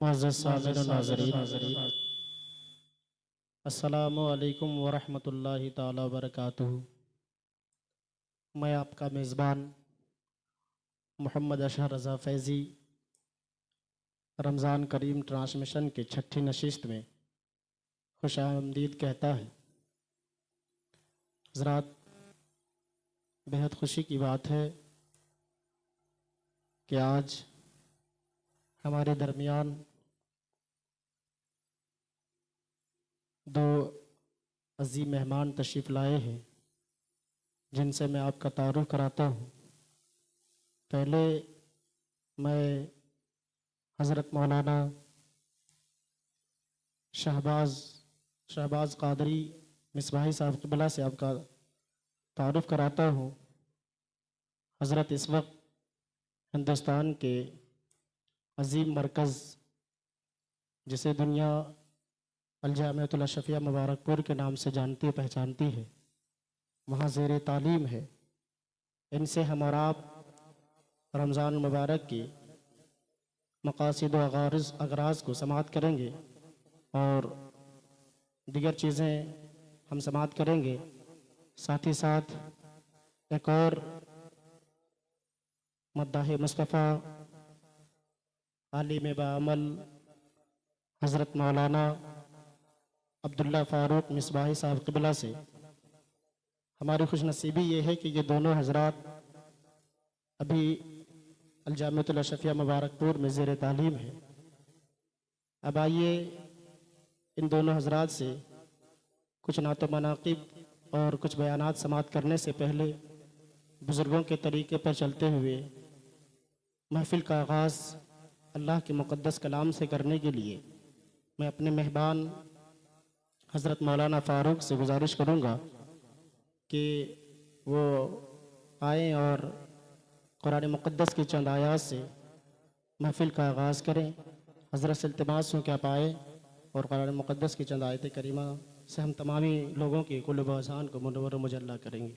मुअज़्ज़ज़ सामिर व नाज़रीन, अस्सलामु अलैकुम व रहमतुल्लाहि ताला व बरकातुहू। मैं आपका मेज़बान मोहम्मद अशहर रज़ा फैज़ी रमज़ान करीम ट्रांसमिशन के छठी नशिस्त में खुश आमदीद कहता है। हज़रात, बेहद खुशी की बात है कि आज हमारे दरमियान दो अज़ीम मेहमान तशरीफ़ लाए हैं, जिनसे मैं आपका तारुफ़ कराता हूँ। पहले मैं हज़रत मौलाना शहबाज़ क़ादरी मिसबाही साहब क़िबला से आपका तारुफ़ कराता हूँ। हज़रत इस वक्त हिंदुस्तान के अज़ीम मरकज़, जिसे दुनिया अल-जामिअतुल अशरफिया मुबारकपुर के नाम से जानती पहचानती है, वहाँ ज़ेर तालीम है। इनसे हम और आप रमज़ान मुबारक की मक़ासिद व अग़राज़ को समाअत करेंगे और दीगर चीज़ें हम समाअत करेंगे। साथ ही साथ एक और मद्दाह मुस्तफ़ा आलिम बाअमल हज़रत मौलाना अब्दुल्ला फ़ारूक मिसबाही साहब क़िबला से हमारी खुशनसीबी ये है कि ये दोनों हज़रात अभी अल-जामिअतुल अशरफिया मुबारकपुर में ज़ेर तालीम है। अब आइए इन दोनों हज़रात से कुछ नात मनाक़िब और कुछ बयानात समाअत करने से पहले बुज़ुर्गों के तरीक़े पर चलते हुए महफ़िल का आगाज़ अल्लाह के मुक़द्दस कलाम से करने के लिए मैं अपने मेहमान हज़रत मौलाना फ़ारूक से गुजारिश करूँगा कि वो आएँ और कुरान मुक़द्दस की चंद आयात से महफ़िल का आगाज़ करें। हज़रत से इल्तिमास हो कि आप आएँ और कुरान मुक़द्दस की चंद आयत करीमा से हम तमामी लोगों के क़ुल्ब व अज़हान को मुनव्वर व मुजल्ला करेंगे।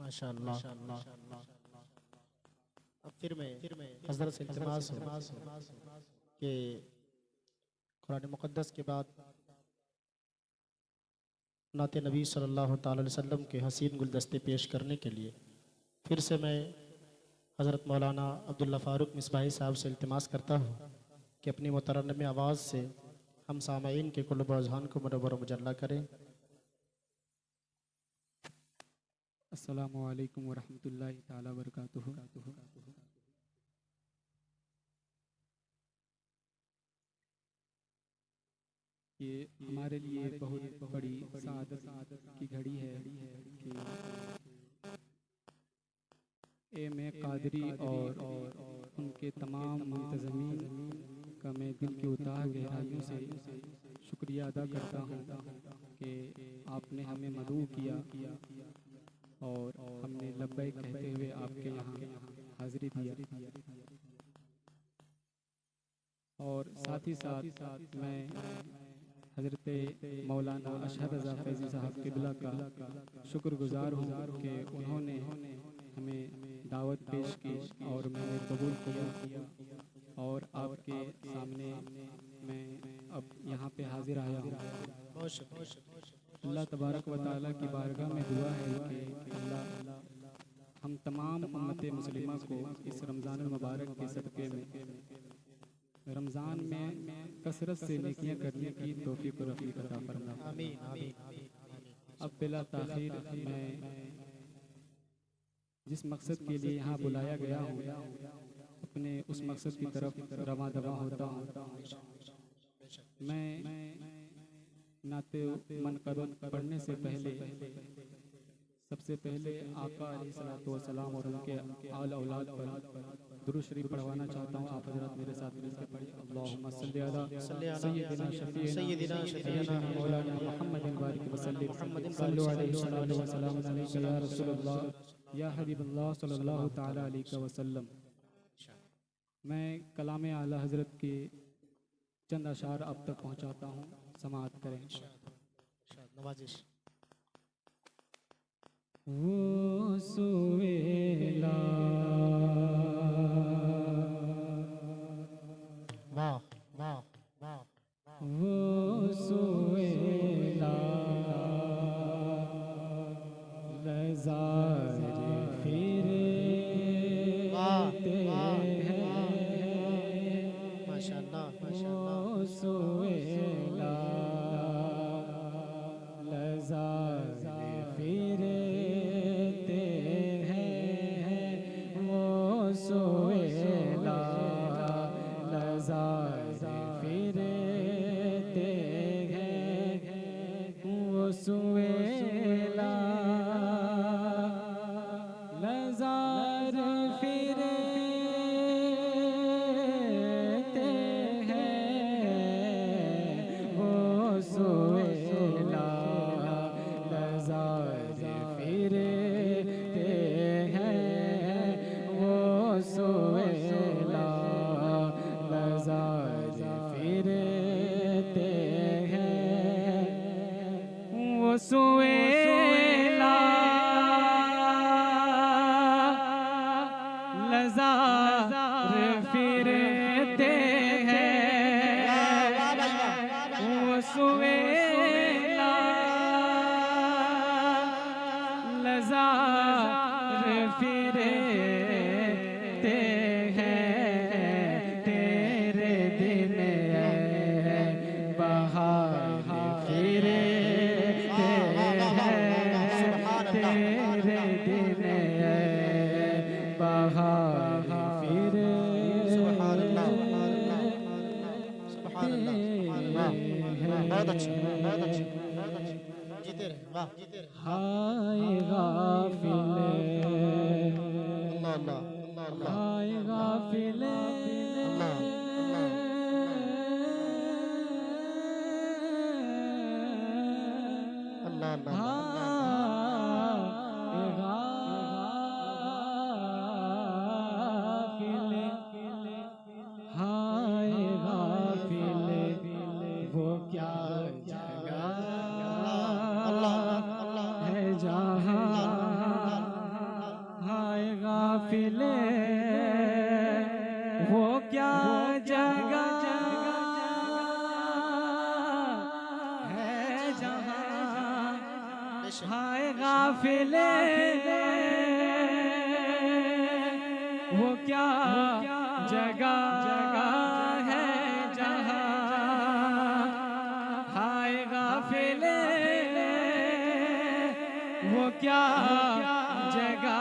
माशाअल्लाह। अब फिर मैं हज़रत से इल्तिमास हो कि कुरान मुक़द्दस के बाद नात नबी सल्लल्लाहु ताला अलैहि वसल्लम के हसीन गुलदस्ते पेश करने के लिए फिर से मैं हज़रत मौलाना अब्दुल्ला फ़ारूक मिसबाही साहब से इल्तिमास करता हूँ कि अपनी मुतरन्नम आवाज़ से हम सामईन के क़ुल्ब व अज़हान को मुनव्वर व मुजल्ला करें। अस्सलामु अलैकुम व रहमतुल्लाहि ताला व बरकातुहू। ये हमारे लिए बहुत बड़ी सआदत की घड़ी है कि एम ए कादरी और उनके तमाम मुंतज़मीन का मैं दिल की उताह गहराइयों से शुक्रिया अदा करता हूँ कि आपने हमें मदऊ किया और हमने लब्बैक कहते हुए आपके यहाँ हाज़िरी दिया। और साथ ही साथ मैं हज़रत मौलाना अशहर रज़ा फैज़ी साहब क़िबला का शुक्रगुज़ार हूँ कि उन्होंने पेश की और मैंने कबूल किया और आपके सामने मैं अब यहाँ पे हाजिर आया हूँ। अल्लाह तबारक व तआला की बारगाह में दुआ है कि अल्लाह हम तमाम उम्मत मुस्लिमा को इस रमज़ान मुबारक के सदक़े में रमज़ान में कसरत से नेकियां करने की तौफीक और रफ़ीक अता फरमाए। अब बिला ताख़ीर मैं जिस मकसद के लिए यहाँ बुलाया गया हूँ अपने उस मकसद की तरफ रवां दवा होता हूँ। मैं नाते मनक़बत पढ़ने से पहले सबसे पहले आका अलैहिस्सलातु वस्सलाम और उनके आल औलाद पर दुरूद शरीफ पढ़वाना चाहता हूँ। आप हज़रात मेरे साथ मिलकर पढ़िए। अल्लाहुम्मा सल्लि अला सय्यिदिना शफ़ीइना मौलाना मुहम्मदिन बारिक वसल्लिम सल्लु अलैहि वसल्लम व सलामुन अलैका या रसूलल्लाह या हबीबल्लाह सल्लल्लाहु तआला अलैहि वसल्लम। मैं कलाम आला हज़रत के चंद अशार आप तक पहुँचाता हूँ, समाअत करें। नवाजिश। वो सुवेला वाह वाह वाह, वो सुवेला नज़ार फिरते हैं माशाअल्लाह वो सुवेला नज़ार फिरते हैं वो सुवेला नज़ार फिरते हैं वो सुवेला नज़ार फिरते हैं वो सुवेला नज़ार फिरते हैं वो सुवेला नज़ार फिरते हैं वो सुवेला नज़ार फिरते हैं वो सुवेला नज़ार फिरते हैं तेरे दिन बहार फिरते हैं तेरे दिन बहार बहुत अच्छा बहुत अच्छा बहुत अच्छा, जीते रहे वाह जीते रहे। हाय गाफिले अल्लाह अल्लाह अल्लाह हाय गाफिले अल्लाह अल्लाह अल्लाह हाय गाफिले वो क्या जगह है जहाँ हाय गाफिले वो क्या जगह है जहाँ हाय गाफिले वो क्या जगह है जहाँ हाय गाफिले वो क्या जगह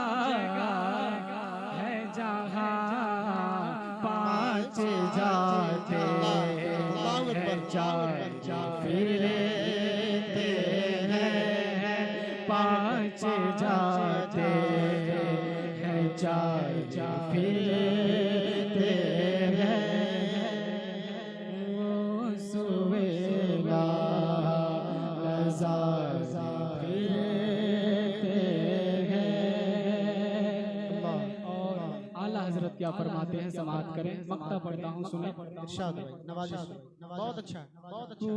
है जहाँ पाँच जाते हैं चार फिरते हैं पाँच जाते हैं चार फिरते हैं वो सुवेला नज़ार फिरते हैं। और आला हजरत क्या फरमाते हैं, समाअत करें। मक्ता पढ़ता हूँ, सुने। इरशाद भाई नवाजिश बहुत अच्छा बहुत अच्छा।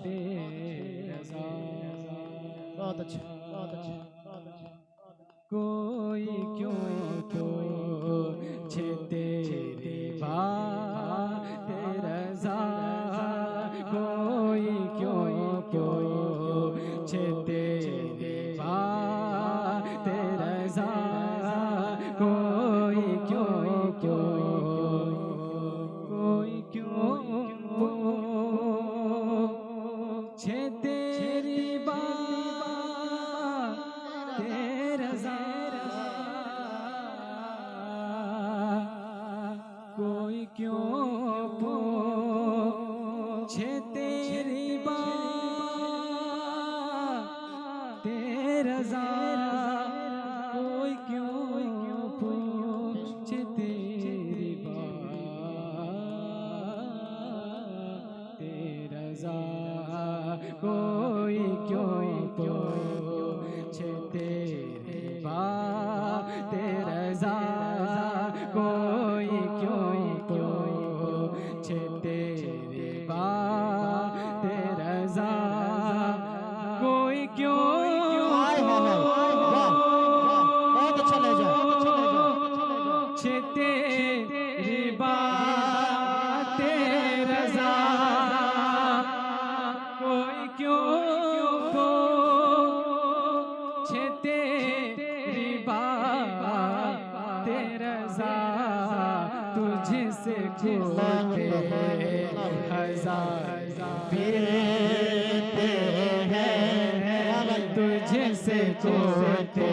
रज़ा। बहुत अच्छा, बहुत अच्छा, बहुत अच्छा। कोई क्यों पूछे तेरी बात रज़ा, कोई क्यों पूछे तेरी बात रज़ा, कोई क्यों पूछे तेरी बात रज़ा, कोई क्यों पूछे तेरी बात रज़ा, कोई क्यों पूछे तेरी बात रज़ा, कोई क्यों पूछे तेरी बात रज़ा, कोई क्यों पूछे तेरी बात रज़ा, कोई क्यों हाय हाय हाय, वाह वाह, बहुत अच्छा लहजा, अच्छा लहजा, पूछे तेरी बात रज़ा, कोई क्यों पूछे तेरी बात रज़ा, तुझसे कोते हजार फिरते हैं, तुझसे कोते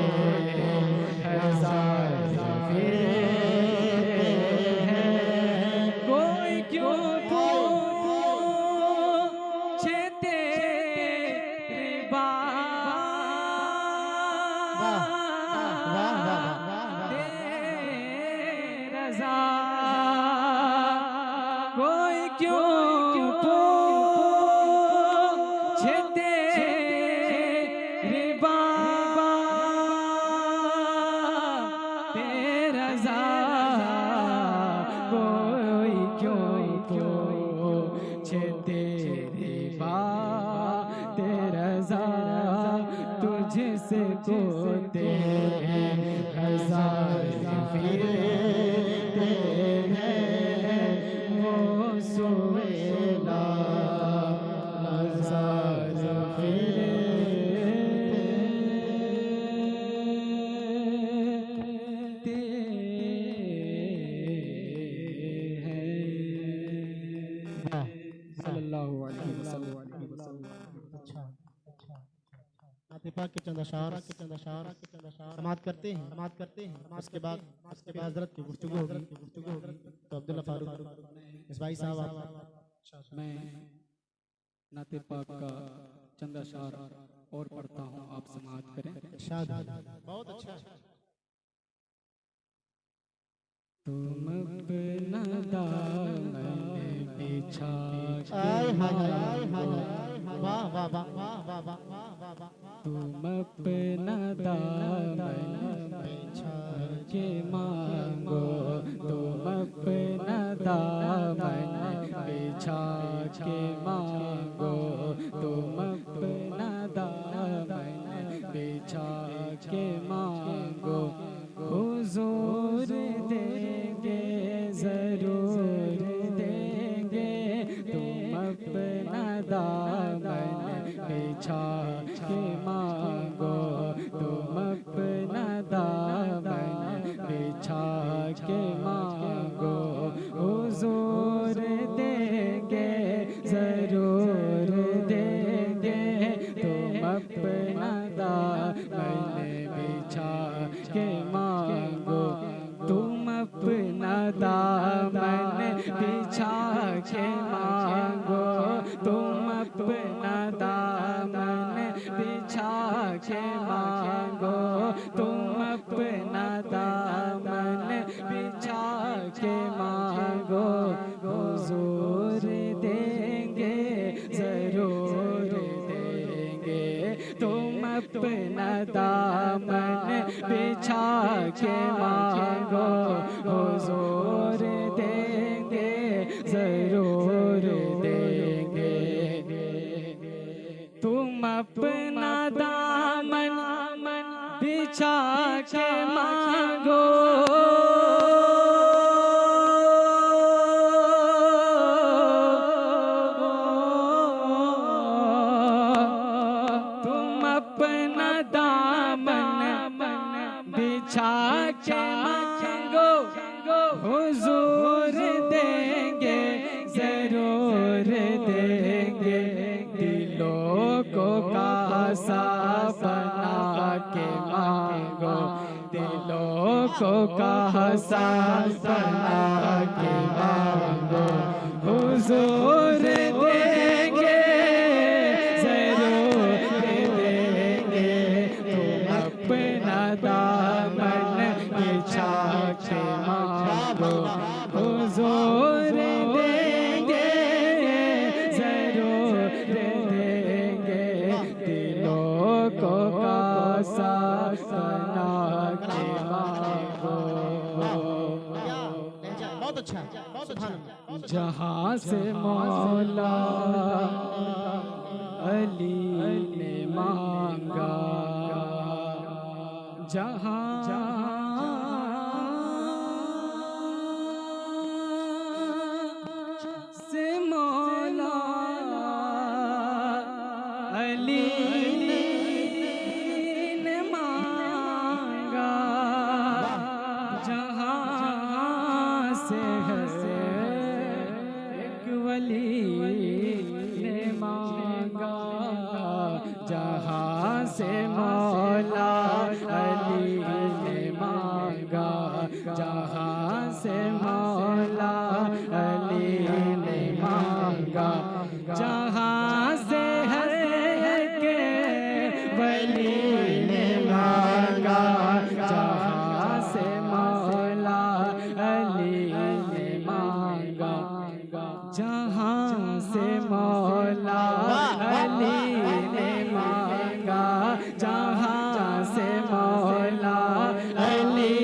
हजार फिरते हैं, कोई क्यों पूछे तेरी बात रज़ा, कोई क्यों पूछे तेरी बात रज़ा, कोई क्यों पूछे तेरी बात रज़ा, तुझसे कोते हजार फिरते हैं, वो सुवेला हजार फिरते हैं। सल्लल्लाहु अलैहि वसल्लम। अच्छा, अच्छा। नातिपा के चंद अशार समाप्त करते हैं। उसके बाद हज़रत की गुफ्तगू होगी। तो अब्दुल्ला फारूक इस भाई साहब आप मैं नाते पाक का चंद अशार और पढ़ता हूँ, आप समाअत करें। इरशाद। बहुत अच्छा। तुम अपना दामन बिछा आय के हाय हाय, वाह वाह वाह वाह वाह वाह वाह वाह वाह। तुम अपना दामन बिछा के मांगो, तुम अपना दामन बिछा के मांगो, तुम अपना दामन बिछा के मांगो, हुजूर देंगे जरूर देंगे, तुम अपना दामन बिछा के मांगो, तुम अपना दामन बिछा के मांगो, हुजूर देंगे जरूर देंगे, तुम अपना दामन बिछा के मांगो, तुम अपना दामन बिछा के मांगो, तुम अपना दामन बिछा के मांगो, तुम अपना दामन बिछा के मांगो, हुजूर देंगे जरूर देंगे, तुम अपना दामन बिछा के मांगो, हुजूर देंगे जरूर देंगे। अपना दामन बिछा के मांगो, तुम अपना दामन बिछा के मांगो, हुजूर देंगे जरूर देंगे, दिलों को कासा बना के मांगो, दिलों को कासा बना के मांगो, हुजूर देंगे जरूर देंगे, तुम अपना दामन बिछा के मांगो, हुजूर देंगे जरूर देंगे, दिलों को कासा बना के मांगो। बहुत अच्छा, सुभान अल्लाह। जहाँ से मौला अली ने मांगा, जहाँ से मौला अली ने मांगा, जहाँ से एक वली ने मांगा, जहाँ से मौला अली ने मांगा, जहाँ से मौला अली ने मांगा, जहाँ से हर एक वली ने मांगा, जहाँ से मौला अली ने मांगा, जहाँ से मौला अली ने मांगा, जहाँ से मौला अली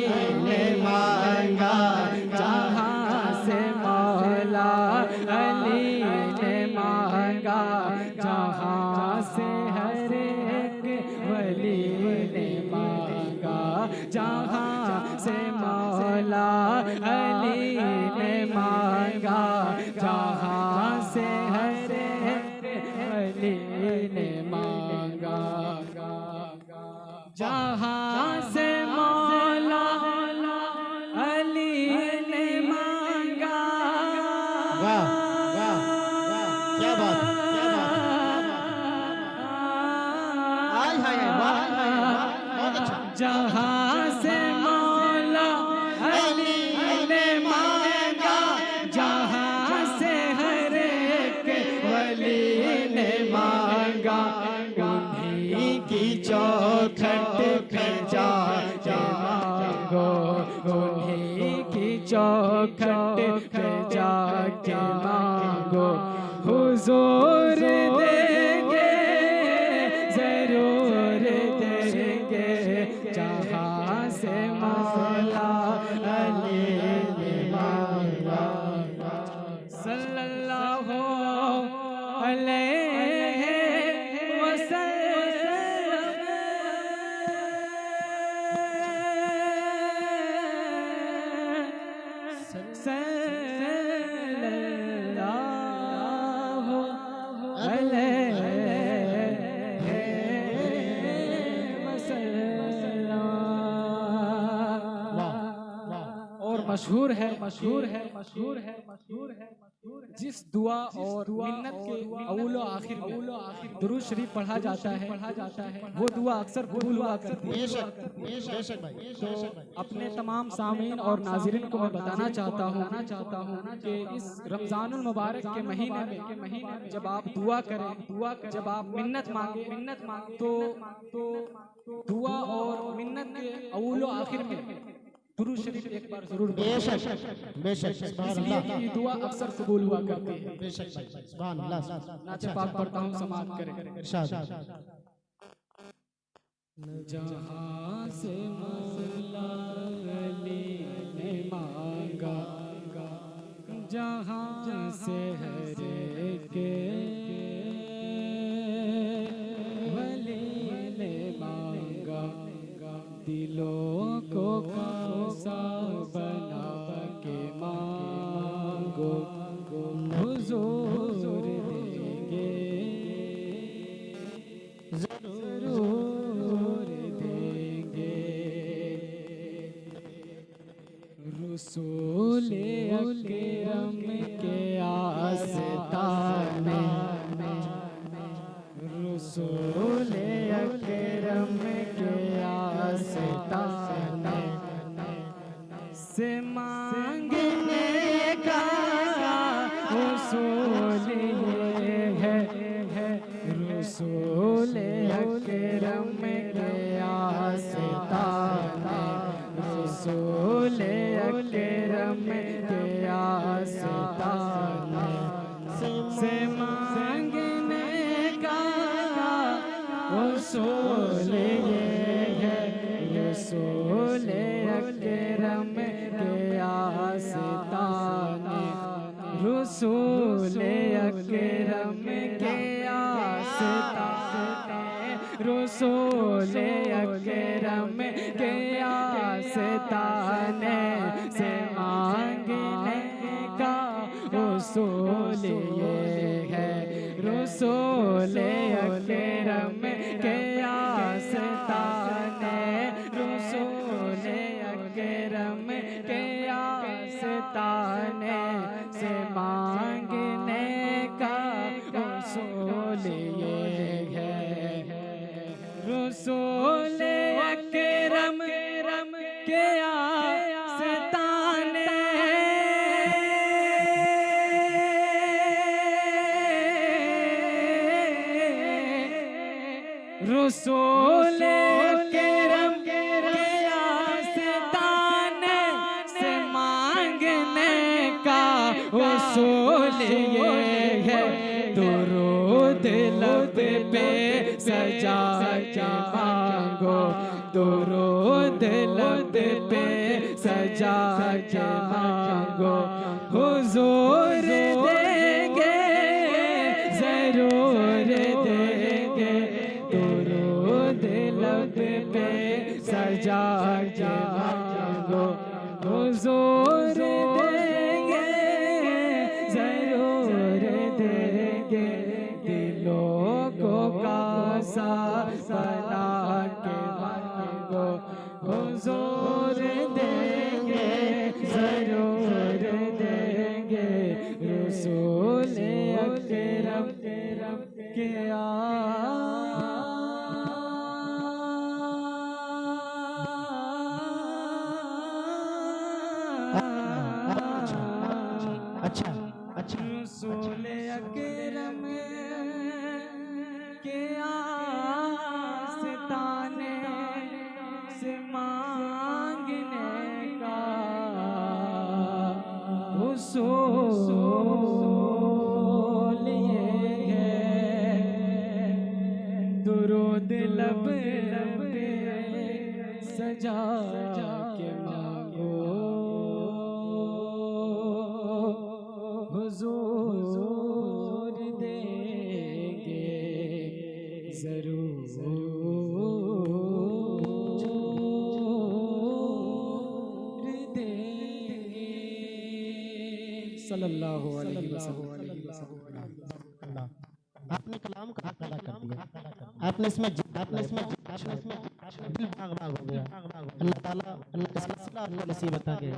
ने मांगा, जहाँ से मौला अली ने मांगा, जहाँ से हर एक वली ने मांगा, जहाँ से मौला अली ने मांगा, जहाँ से हर एक वली ने मांगा, जहाँ से मौला अली ने मांगा। वाह वाह वाह, क्या बात, क्या बात, हाय हाय वाह, बहुत अच्छा। जहाँ से मौला अली ने मांगा, जहाँ से हर एक वली ने मांगा, उन्हीं की चौखट पे जाके मांगो, उन्हीं की चौखट पे जाके मांगो, हुजूर देंगे जरूर देंगे, जहाँ से मौला अली ने मांगा। सल्लल्लाहु अलैहि वसल्लम, सल्लल्लाहु अलैहि वसल्लम। और मशहूर है, मशहूर है, मशहूर है, मशहूर है, जिस दुआ और मिन्नत के अव्वलो आखिर दुरूद शरीफ पढ़ा जाता है, वो दुआ अक्सर कबूल हुआ करती है। बेशक भाई, तो अपने तमाम सामीन और नाज़रीन को मैं बताना चाहता हूँ कि इस रमज़ानुल मुबारक के महीने में जब आप दुआ करें, जब आप मिन्नत मांगे, तो दुआ और मिन्नत के अव्वलो आखिर में दुरूद शरीफ एक बार जरूर पढ़ें। बेशक बेशक, सुभान इसलिए अल्लाह, कि ये दुआ अक्सर कबूल हुआ करती है। बेशक भाई, सुभान अल्लाह। नाते पाक पढ़ता हूँ, समाप्त करें। इरशाद। जहाँ से मौला अली ने मांगा, जहाँ से हर के जरूर देंगे। रसूल अकरम के आस्ताने, रसूल अकरम के आस्ताने से मांगने का उसूल ये है। रसूल अकरम के आस्ताने, रसूल अकरम के आस्ताने से मांगने का उसूल ये है। रसूल अकरम के आस्ताने, रसूल अकरम के आस्ताने, रसूल अकरम के आस्ताने से मांगने का उसूल ये है। रसूल अकरम के आस्ताने, रसूल अकरम के आस्ताने से मांगने का उसूल ये है। रसूल अकरम के आस्ताने, रसूल अकरम के आस्ताने से मांगने का उसूल ये है। दुरूद लब पे सजा के मांगो, दुरूद लब पे सजा के मांगो, हुजूर देंगे जरूर देंगे। दुरूद लब पे सजा के मांगो, हुजूर देंगे जरूर देंगे। दिलों को कासा बना के मांगो, हुजूर देंगे जरूर देंगे। रसूल अकरम के अच्छा अच्छा रसूल अकरम के आस्ताने से मांगने का उसूल ये है। दुरूद लब पे सजा के मांगो, हुजूर देंगे जरूर देंगे। सल्लल्लाहु अलैहि वसल्लम। आपने कलाम का पैदा कर दिया, आपने इसमें दिल बाग बाग हो गया। अल्लाह ताला इसका सिला आपको नसीबत आ गया।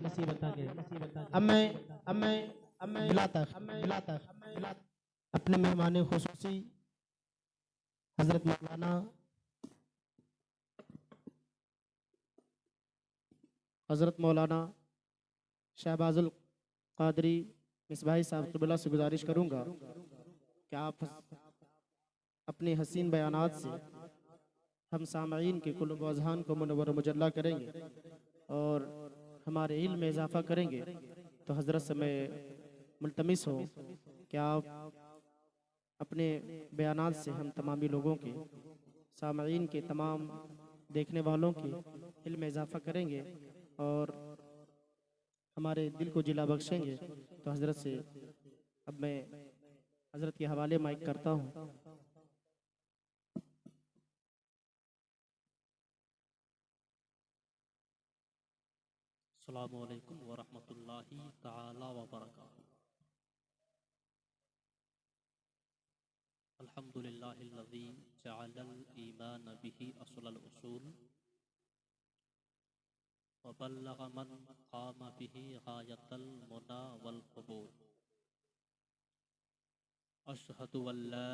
अब मैं बिलाता अपने मेहमान खुसूसी हजरत मौलाना शहबाजुल कादरी मिसबाही साहब क़िबला से गुजारिश करूंगा कि आप अपने हसीन बयानात से हम सामईन के कुल्ब अज़हान को मुनव्वर मुजल्ला करेंगे और हमारे इल्म में इजाफ़ा करेंगे। तो हज़रत से मैं मुल्तमिस हूँ कि आप अपने बयानात से हम तमामी लोगों के, सामईन के, तमाम देखने वालों के इल्म में इजाफ़ा करेंगे और हमारे दिल को जिला बख्शेंगे। तो हज़रत से अब मैं हज़रत के हवाले माइक करता हूँ। अस्सलामु अलैकुम व रहमतुल्लाहि तआला व बरकातुहू। अल्हम्दुलिल्लाहिल्लज़ी जअलल ईमान बिही असलल उसूल व बल्लग मन क़ाम बिही गायतल मुना वल क़बूल। अशहदु अल्ला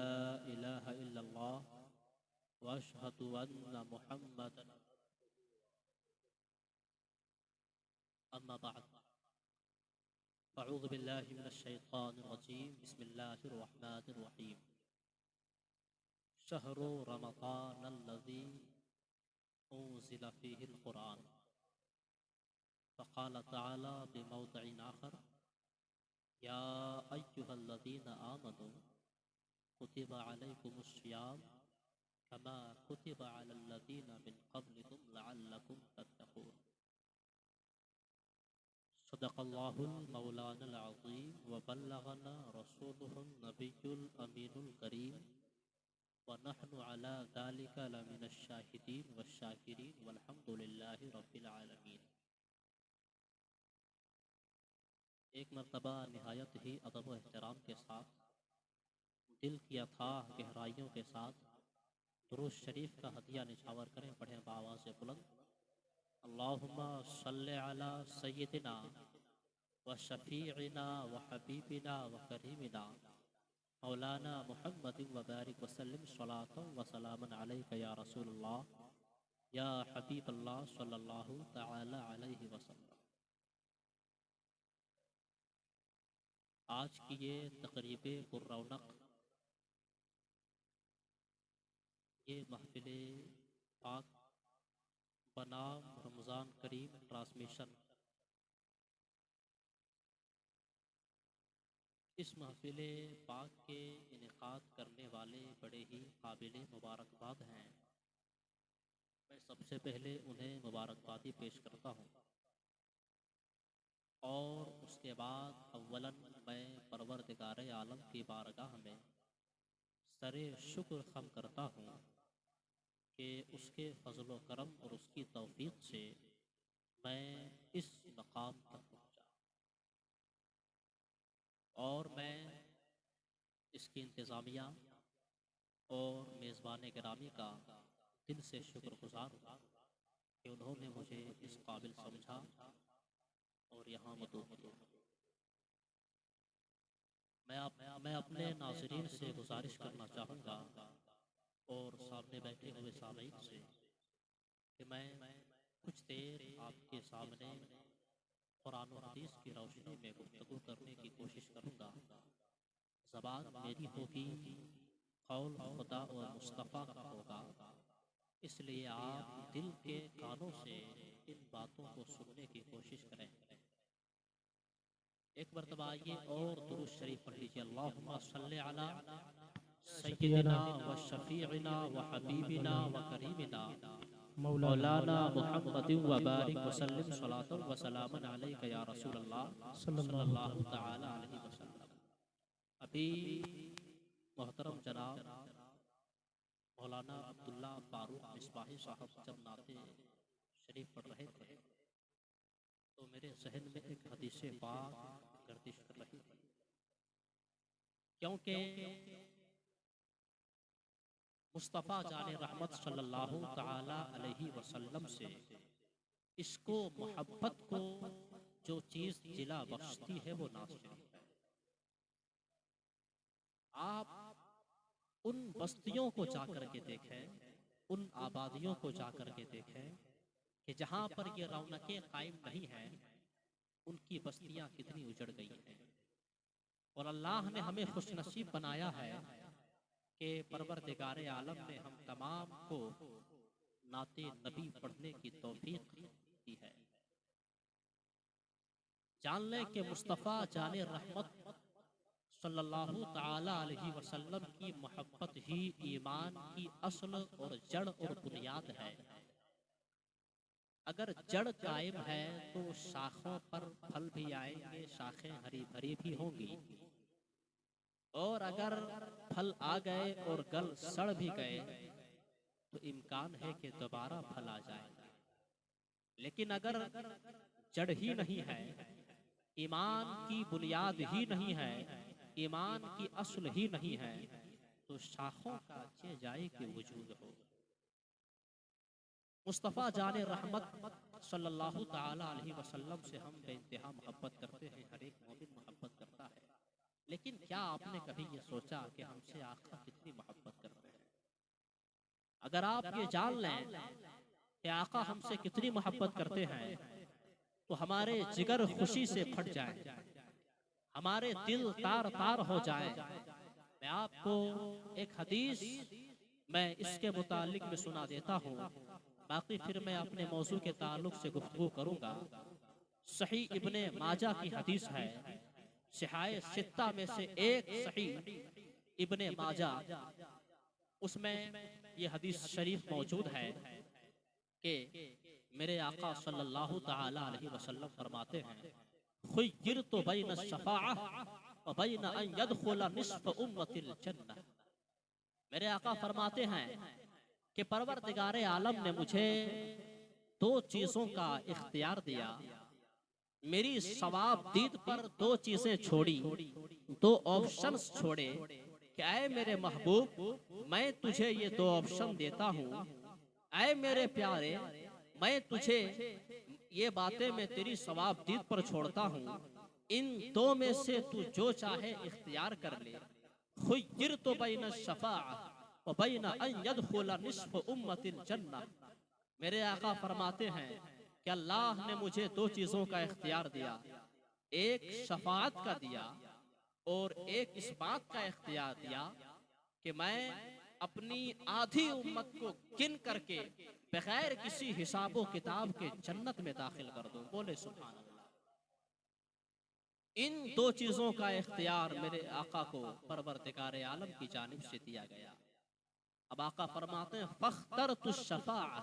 इलाहा इल्लल्लाह व अशहदु अन्ना मुहम्मदन अम्मा बअद। अऊज़ु बिल्लाहि मिनश शैतानिर रजीम। बिस्मिल्लाहिर रहमानिर रहीम। शहरु रमज़ानल्लज़ी उन्ज़िला फ़ीहिल क़ुरआन। फ़क़ाल तआला बिमौदिइन आख़र या अय्युहल्लज़ीना आमनू कुतिबा अलैकुमुस्सियाम कमा कुतिबा अलल्लज़ीना मिन क़ब्लिकुम लअल्लकुम तत्तक़ून। सदक़ल्लाहुल मौलानल अज़ीम व बल्लगना रसूलुहुन नबियुल अमीनुल करीम व नहनु अला ज़ालिका लमिनश शाहिदीन वश्शाकिरीन वल्हम्दुलिल्लाहि रब्बिल आलमीन। एक मरतबा निहायत ही अदब व एहतराम के साथ, दिल की अथाह गहराइयों के साथ दुरूद शरीफ का हदिया निछावर करें। पढ़ें बावाज़ बुलंद। अल्लाहुम्मा सल्लि अला सय्यिदिना व शफीइना व हबीबिना व करीमिना मौलाना मुहम्मदिन व बारिक वसल्लिम सलातन व सलामन अलैका या रसूलल्लाह या हबीबल्लाह सल्लल्लाहु तआला अलैहि वसल्लम। आज की ये तक़रीब पुररौनक, ये महफिल पाक बनाम रमज़ान करीम ट्रांसमिशन, इस महफिल पाक के इनेकाद करने वाले बड़े ही काबिल मुबारकबाद हैं। मैं सबसे पहले उन्हें मुबारकबादी पेश करता हूँ और उसके बाद अव्वलन मैं परवरदिगार आलम की बारगाह में सरे शुक्र खम करता हूँ कि उसके फजल व करम और उसकी तौफीक से मैं इस मकाम तक पहुँचा, और मैं इसकी इंतज़ामिया और मेज़बान गिरामी का दिल से शुक्रगुज़ार हूँ कि उन्होंने मुझे इस काबिल समझा और यहाँ मौजूद। मैं अपने नाज़रीन से गुजारिश करना चाहूँगा और सामने बैठे हुए सामीन से कि मैं कुछ देर आपके सामने कुरान और हदीस की रोशनी में गुफ्तगू करने की कोशिश करूँगा। ज़बान मेरी होगी, कौल खुदा और मुस्तफ़ा का होगा, इसलिए आप दिल के कानों से इन बातों को सुनने की कोशिश करें। एक मरतबा आइए और दुरूद शरीफ पढ़ लीजिए। अल्लाहुम्मा सल्लि अला सय्यिदिना व शफीइना व हबीबिना व करीमिना मौलाना मुहम्मदिन व बारिक वसल्लिम सलातन व सलामन अलैका या रसूलल्लाह सल्लल्लाहु तआला अलैहि वसल्लम। अभी मोहतरम जनाब मौलाना अब्दुल्ला फारूक मिसबाही साहब जब नाते शरीफ पढ़ रहे थे तो मेरे जहन में एक हदीस पाक गर्दिश कर रही थी, क्योंकि मुस्तफ़ा जाने रहमत सल्लल्लाहु तआला अलैहि वसल्लम से इसको मोहब्बत को जो चीज़ जिला बख्शती है वो नाज़ शरीफ है। आप उन बस्तियों को जाकर के देखें, उन आबादियों को जाकर के देखें कि जहाँ पर ये रौनकें कायम नहीं हैं, उनकी बस्तियाँ कितनी उजड़ गई हैं। और अल्लाह ने हमें खुशनसीब बनाया है कि परवरदिगार आलम ने हम तमाम को नाते नबी पढ़ने की तौफीक दी है। जान लें कि मुस्तफ़ा जाने रहमत सल्लल्लाहु ताला अलैहि वसल्लम की मोहब्बत ही ईमान की असल और जड़ और बुनियाद है। अगर जड़ कायम है तो शाखों पर फल भी आएंगे, शाखें हरी भरी भी होंगी, और अगर फल आ गए और गल सड़ भी गए तो इम्कान है कि दोबारा फल आ जाएगा। लेकिन अगर जड़ ही नहीं है, ईमान की बुनियाद ही नहीं है, ईमान की असल ही नहीं है, तो तो शाखों का चे जाए के वजूद हो। मुस्तफ़ा जाने रहमत सल्लल्लाहु ताला अलैहि वसल्लम से हम बेइंतहा मोहब्बत करते हैं, हर एक मोमिन मोहब्बत करता है। लेकिन क्या आपने कभी ये सोचा कि हमसे आका कितनी मोहब्बत करते हैं? अगर आप ये जान लें कि आका हमसे कितनी मोहब्बत करते हैं तो हमारे जिगर खुशी से फट जाए, हमारे दिल तार तार हो जाए। मैं आपको एक हदीस मैं इसके मुतालिक में सुना देता हूँ, बाकी फिर मैं अपने मौजू के ताल्लुक से गुफ्तगू करूँगा। सही इब्ने माजा की हदीस है, सिहाए सित्ता में से एक सही इब्ने माजा, उसमें ये हदीस शरीफ मौजूद है कि मेरे आका सल्लल्लाहु ताला अलैहि वसल्लम फरमाते हैं, खुय्यिरतु बैन शफ़ाअह व बैन अन यदखुल निस्फ़ उम्मतिल जन्नह। मेरे आका फरमाते हैं कि परवरदिगारे आलम ने मुझे दो चीजों का इख्तियार दिया, मेरी सवाब दीद पर दो चीजें छोड़ी, दो ऑप्शंस छोड़े कि ऐ मेरे महबूब मैं तुझे ये दो ऑप्शन देता हूँ, ऐ मेरे प्यारे मैं तुझे ये बातें मैं तेरी सवाब दीद पर छोड़ता हूँ, इन दो में से तू जो चाहे इख्तियार कर ले। खुय्यिरतु बैन शफ़ाअह व बैन अन यदखुल निस्फ़ उम्मतिल जन्नह। मेरे आका फरमाते हैं कि अल्लाह ने मुझे दो चीजों का इख्तियार दिया, एक शफाअत का दिया और एक इस बात का इख्तियार दिया कि मैं अपनी आधी उम्मत को गिन करके बगैर किसी हिसाबो किताब के जन्नत में दाखिल कर दूं। बोले सुभान अल्लाह। इन दो चीजों का इख्तियार मेरे आका को परवरदिगार आलम की जानिब से दिया गया। अब आका फरमाते हैं फख्तरतु शफ़ाअह,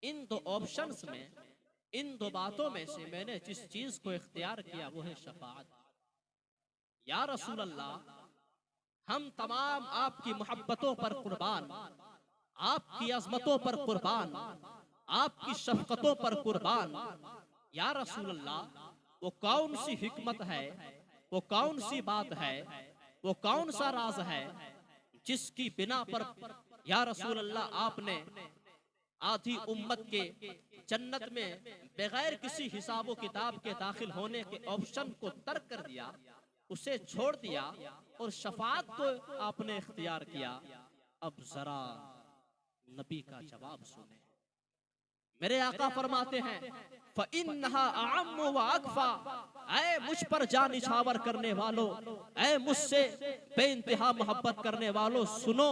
इन दो ऑप्शंस में, इन दो बातों में से मैंने जिस चीज को इख्तियार किया वो है शफाअत। या रसूल अल्लाह, हम तमाम आपकी मोहब्बतों पर कुर्बान, आपकी अजमतों पर कुर्बान, आपकी शफकतों पर कुर्बान। या रसूल अल्लाह, वो कौन सी हिकमत है, वो कौन सी बात है, वो कौन सा राज है जिसकी बिना पर या रसूल अल्लाह आपने आधी उम्मत के जन्नत में बगैर किसी हिसाबो किताब के दाखिल होने के ऑप्शन को तर्क कर दिया, उसे छोड़ दिया और शफाअत को आपने इख्तियार किया। अब जरा नबी का जवाब सुने। मेरे आका फरमाते हैं फ़इन्नहा अअम्मु व अकफ़ा, ऐ मुझ पर जान निछावर करने वालों, ऐ मुझसे बेइंतहा मोहब्बत करने वालों, सुनो।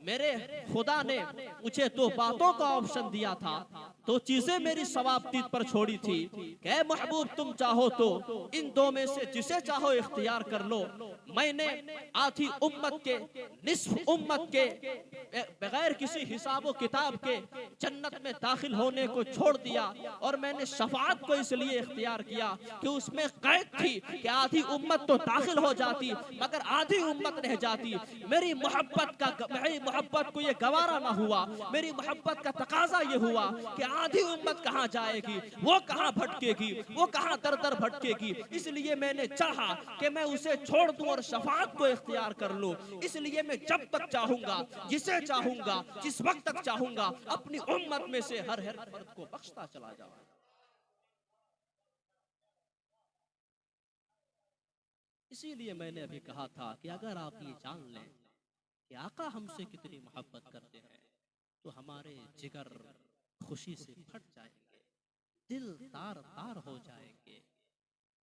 मेरे खुदा ने मुझे दो बातों का ऑप्शन दिया था, दो चीजें मेरी सवाबदीद पर छोड़ी थी कि महबूब तुम चाहो तो इन दो में से जिसे चाहो इख्तियार कर लो। मैंने आधी उम्मत के, निस्फ उम्मत के बगैर किसी हिसाबो किताब के जन्नत में दाखिल होने को छोड़ दिया और मैंने शफाअत को इसलिए इख्तियार किया कि उसमें कैद थी कि आधी उम्मत तो दाखिल हो जाती मगर आधी उम्मत रह जाती। मेरी मोहब्बत को ये गवारा ना हुआ, मेरी मोहब्बत का तकाजा ये हुआ कि आधी उम्मत कहाँ जाएगी, वो कहाँ भटकेगी, वो कहाँ दर दर भटकेगी। इसलिए मैंने चाहा कि मैं उसे छोड़ दूं और शफाअत को इख्तियार कर लूं। इसलिए मैं जब तक चाहूंगा, जिसे चाहूंगा, जिस वक्त तक चाहूंगा, अपनी उम्मत में से हर फर्द को बख्शता चला जाऊंगा। इसीलिए मैंने अभी कहा था कि अगर आप ये जान लें कि आका हमसे कितनी मोहब्बत करते हैं तो हमारे जिगर खुशी से फट जाएंगे, दिल तार तार हो जाएंगे।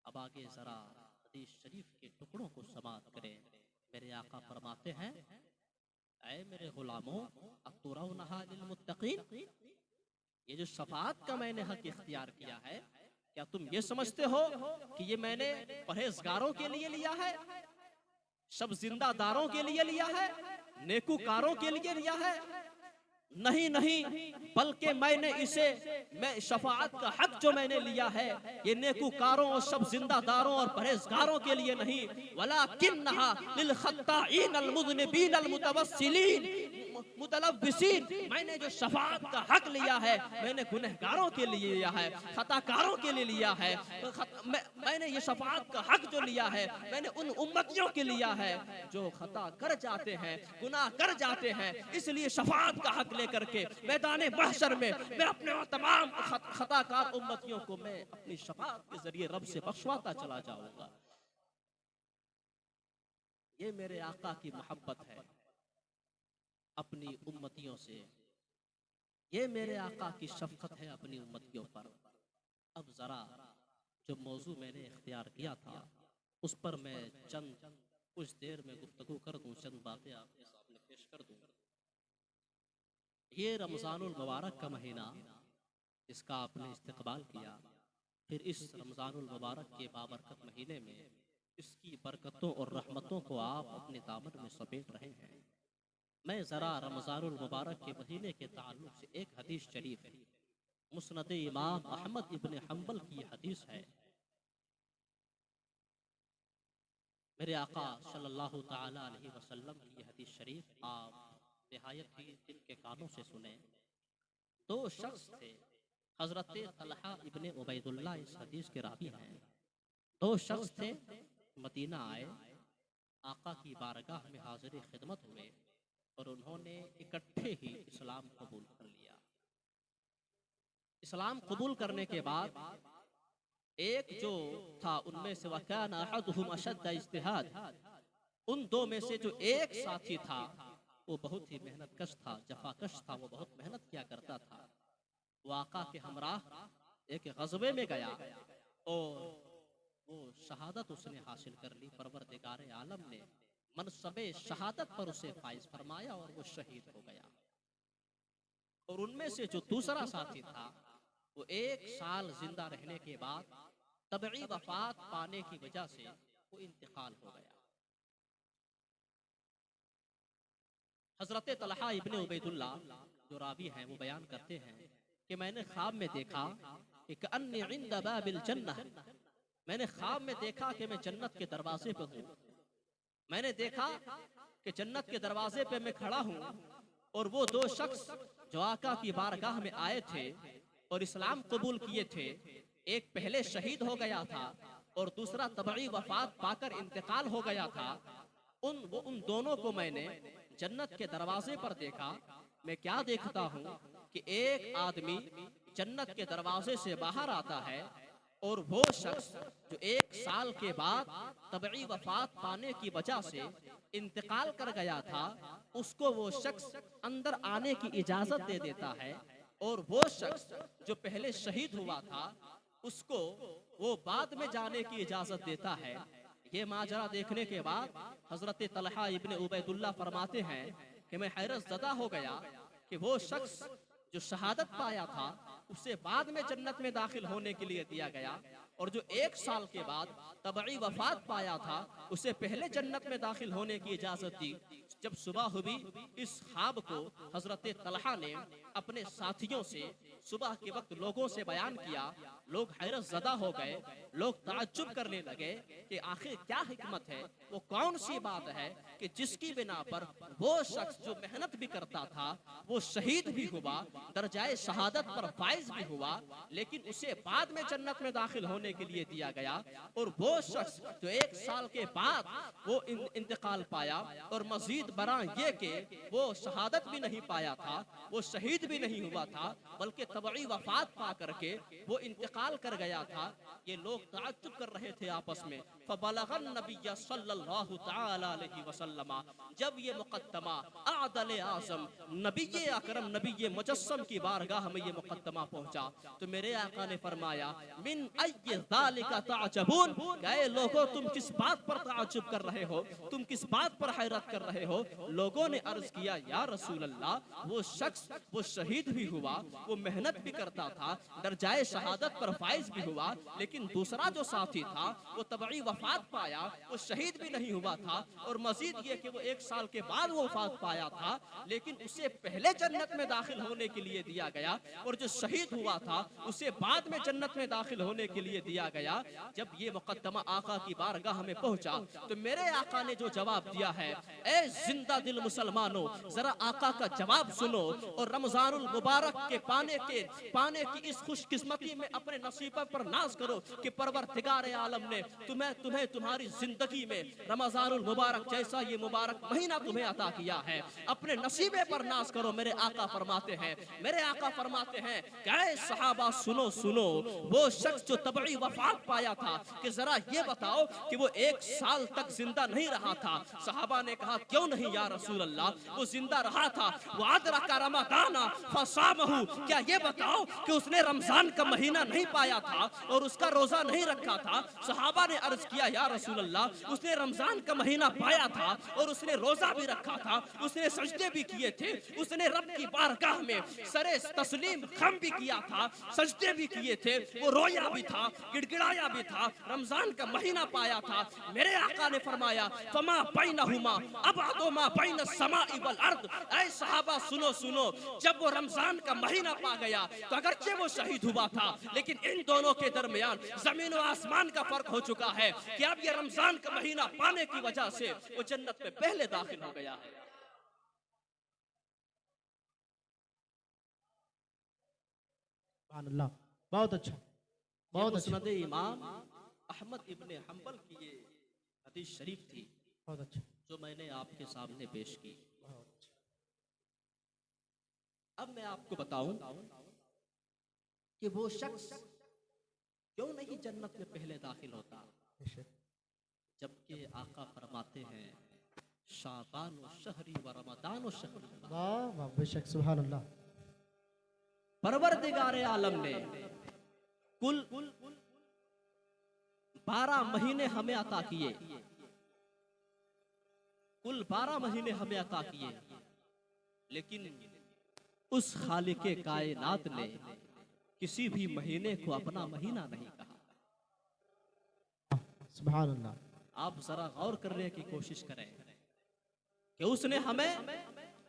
अब आगे जरा हदीस शरीफ के टुकड़ों को समाप्त करें। मेरे आका फरमाते हैं, ऐ मेरे गुलामों, अतुरौनहा लिलमुत्तकीन, ये जो शफाअत का मैंने हक इख्तियार किया है, क्या तुम ये समझते हो कि ये मैंने परहेजगारों के लिए लिया है, सब जिंदादारों के लिए लिया है, नेकूकारों के लिए लिया है? नहीं नहीं, बल्कि मैंने इसे, मैं शफाअत का हक जो मैंने लिया है ये नेकूकारों और सब जिंदादारों और परहेजगारों के लिए नहीं, वलाकिन्नहा लिल खत्ताईन अल मुज़निबीन अल मुतवस्सिलीन, मुतलव्विसीन, मैंने जो शफाअत का हक लिया है मैंने गुनहगारों के लिए लिया है, खताकारों के लिए लिया है। मैंने ये शफाअत का हक जो लिया है मैंने उन उम्मतियों के लिया है जो खता कर जाते हैं, गुनाह कर जाते हैं। इसलिए शफाअत का हक लेकर के मैदान महशर में मैं अपने तमाम खताकार उम्मतियों को मैं अपनी शफाअत के जरिए रब से बख्शवाता चला जाऊंगा। ये मेरे आका की मोहब्बत है अपनी उम्मतियों से, ये मेरे आका की शफकत है अपनी उम्मतियों पर। अब जरा जो मौजू मैंने इख्तियार किया था उस पर मैं चंद कुछ देर में गुफ्तगू कर दूं, चंद बातें आपके सामने पेश कर दूं। ये रमज़ानुल मुबारक का महीना इसका आपने इस्तकबाल किया, फिर इस रमज़ानुल मुबारक के बाबरकत महीने में इसकी बरकतों और रहमतों को आप अपने दामन में समेट रहे हैं। मैं ज़रा रमज़ानुल मुबारक के महीने के ताल्लुक से एक हदीस शरीफ है, मुस्नद इमाम अहमद इब्न हम्बल की हदीस है। मेरे आका सल्लल्लाहु ताला अलैहि वसल्लम की हदीस शरीफ आप निहायत ही दिल के कानों से सुने। दो शख्स थे, हजरत तलहा इब्ने उबैदुल्लाह इस हदीस के रावी हैं। दो शख्स थे, मदीना आए, आका की बारगाह में हाजिर खिदमत हुए और उन्होंने इकट्ठे ही इस्लाम कबूल कर लिया। इस्लाम कबूल करने के बाद एक जो था उनमें से वकान अहदुहुम अशद्द इज्तिहाद, उन दो में से जो एक साथी था वो बहुत ही मेहनतकश था, जफाकश था, वो बहुत मेहनत किया करता था। वो आका के हमराह एक गज़वे में गया और वो शहादत उसने हासिल कर ली। परवरदिगार आलम ने मनसबे शहादत पर उसे फाइज फरमाया और वो शहीद हो गया। और उनमें से जो दूसरा साथी था वो 1 साल जिंदा रहने के बाद तबई वफात पाने की वजह से वो इंतकाल हो गया। हजरत तलहा इब्ने उबैदुल्लाह जो रावी हैं वो बयान करते हैं कि मैंने ख्वाब में देखा कि कअन्नी इंद बाबिल जन्नह, मैंने ख्वाब में देखा कि मैं जन्नत के दरवाजे पर हूँ। मैंने देखा कि जन्नत के दरवाजे पे मैं खड़ा हूँ और वो दो शख्स जो आका की बारगाह में आए थे और इस्लाम कबूल किए थे, एक पहले शहीद हो गया था और दूसरा तबई वफात पाकर इंतकाल हो गया था। उन दोनों को मैंने जन्नत के दरवाजे पर देखा। मैं क्या देखता हूँ कि एक आदमी जन्नत के दरवाजे से बाहर आता है और वो शख्स जो 1 साल के बाद तबई वफात पाने की वजह से इंतकाल कर गया था, उसको वो शख्स अंदर आने की इजाजत दे देता है और वो शख्स जो पहले शहीद हुआ था उसको वो बाद में जाने की इजाजत देता है। ये माजरा देखने के बाद हजरत तलहा इब्ने उबैदुल्लाह फरमाते हैं कि मैं हैरत ज़दा हो गया कि वो शख्स जो शहादत पाया था उसे बाद में जन्नत में दाखिल होने के लिए दिया गया और जो 1 साल के बाद तबई वफात पाया था उसे पहले जन्नत में दाखिल होने की इजाजत दी। जब सुबह हुई इस ख्वाब को हजरत तलहा ने अपने साथियों से सुबह के वक्त लोगों से बयान किया। लोग हैरत ज़दा हो गए, लोग ताज्जुब करने लगे कि आखिर क्या हिकमत है, वो कौन सी बात है कि जिसकी बिना पर वो शख्स जो मेहनत भी करता था वो शहीद भी हुआ, दर्जाए शहादत पर फाइज भी हुआ, लेकिन उसे बाद में जन्नत में दाखिल होने के लिए दिया गया और वो शख्स जो 1 साल के बाद वो इंतकाल पाया और मजीद बरा ये कि वो शहादत भी नहीं पाया था, वो शहीद भी नहीं हुआ था, बल्कि तबई वफात पा करके वो इंतकाल कर गया था। ये लोग ताज्जुब कर रहे थे आपस में। फबलगन नबिय्य सल्लल्लाहु तआला अलैहि वसल्लम, जब ये मुकद्दमा आदल आज़म नबी अकरम नबी मुजस्सम की बारगाह में ये मुकद्दमा पहुंचा तो मेरे आका ने फरमाया मिन अय्य ज़ालिका ताजबून, गए लोगों तुम किस बात पर ताज्जुब कर रहे हो, तुम किस बात पर हैरत कर रहे हो। लोगों ने अर्ज किया या रसूल अल्लाह, वो शख्स वो शहीद भी हुआ, वो मेहनत भी करता था, दर्जाए शहादत पर पर फाइज भी हुआ, लेकिन दूसरा जो साथी था वो तबई वफात पाया, वो शहीद भी नहीं हुआ था। और मजीद ये कि वो 1 साल के बाद वो वफात पाया था, लेकिन उसे पहले जन्नत में दाखिल होने के लिए दिया गया, और जो शहीद हुआ था उसे बाद में जन्नत में दाखिल होने के लिए दिया गया। जब ये मुकद्दमा आका की बारगाह में पहुंचा तो मेरे आका ने जो जवाब दिया है, ए जिंदा दिल मुसलमानों, जरा आका का जवाब सुनो और रमजानुल मुबारक के पाने की इस खुशकिस्मती में अपने नसीब पर नाज करो कि परवरदिगार आलम ने तुम्हें तुम्हारी जिंदगी में रमजानुल मुबारक जैसा ये मुबारक महीना तुम्हें अता किया है। अपने नसीबे पर नाज करो। मेरे आका फरमाते हैं क्या सहाबा सुनो सुनो, वो शख्स जो तबई वफात पाया था कि जरा ये बताओ कि वो 1 साल तक जिंदा नहीं रहा था। सहाबा ने कहा क्यों नहीं या रसूल अल्लाह, वो जिंदा रहा था। वो अदरका रमज़ाना फसामहु, क्या ये बताओ कि उसने रमजान का महीना नहीं पाया था और उसका रोजा नहीं रखा था। सहाबा ने अर्ज किया या रसूल अल्लाह, उसने रमजान का महीना पाया था और उसने रोजा भी रखा था, उसने सजदे भी किए थे, उसने रब की बारगाह में सरे तस्लीम खम भी किया था, सजदे भी किए थे, वो रोया भी था, गिड़गिड़ाया भी था, रमजान का महीना पाया था। मेरे आका ने फरमाया फमा बैनहुमा अबअदु मा बैन समाई वल अर्द। ऐ सहाबा सुनो सुनो, जब वो रमजान का महीना पा गया तो अगरचे वो शहीद हुआ था, लेकिन इन दोनों के दरमियान जमीन और आसमान का फर्क हो चुका है कि अब ये रमजान का महीना पाने की वजह से वो जन्नत में पहले दाखिल हो गया है। सुभान अल्लाह, बहुत अच्छा, बहुत अच्छा, मुस्नद इमाम अहमद इब्ने हंबल की ये हदीस शरीफ थी बहुत अच्छा, जो मैंने आपके सामने पेश की। अब मैं आपको बताऊं कि वो शख्स क्यों नहीं जन्नत में पहले दाखिल होता, जबकि आका फरमाते हैं शाबान व शहरी व रमदान व शहरी। वाह वाह, बेशक, सुभान अल्लाह। परवरदिगार आलम ने कुल 12 महीने हमें अता किए, कुल 12 महीने हमें अता किए, लेकिन उस खालिके कायनात ने किसी भी महीने को अपना महीना नहीं कहा। सुभान अल्लाह। आप जरा गौर करने की कोशिश करें कि उसने हमें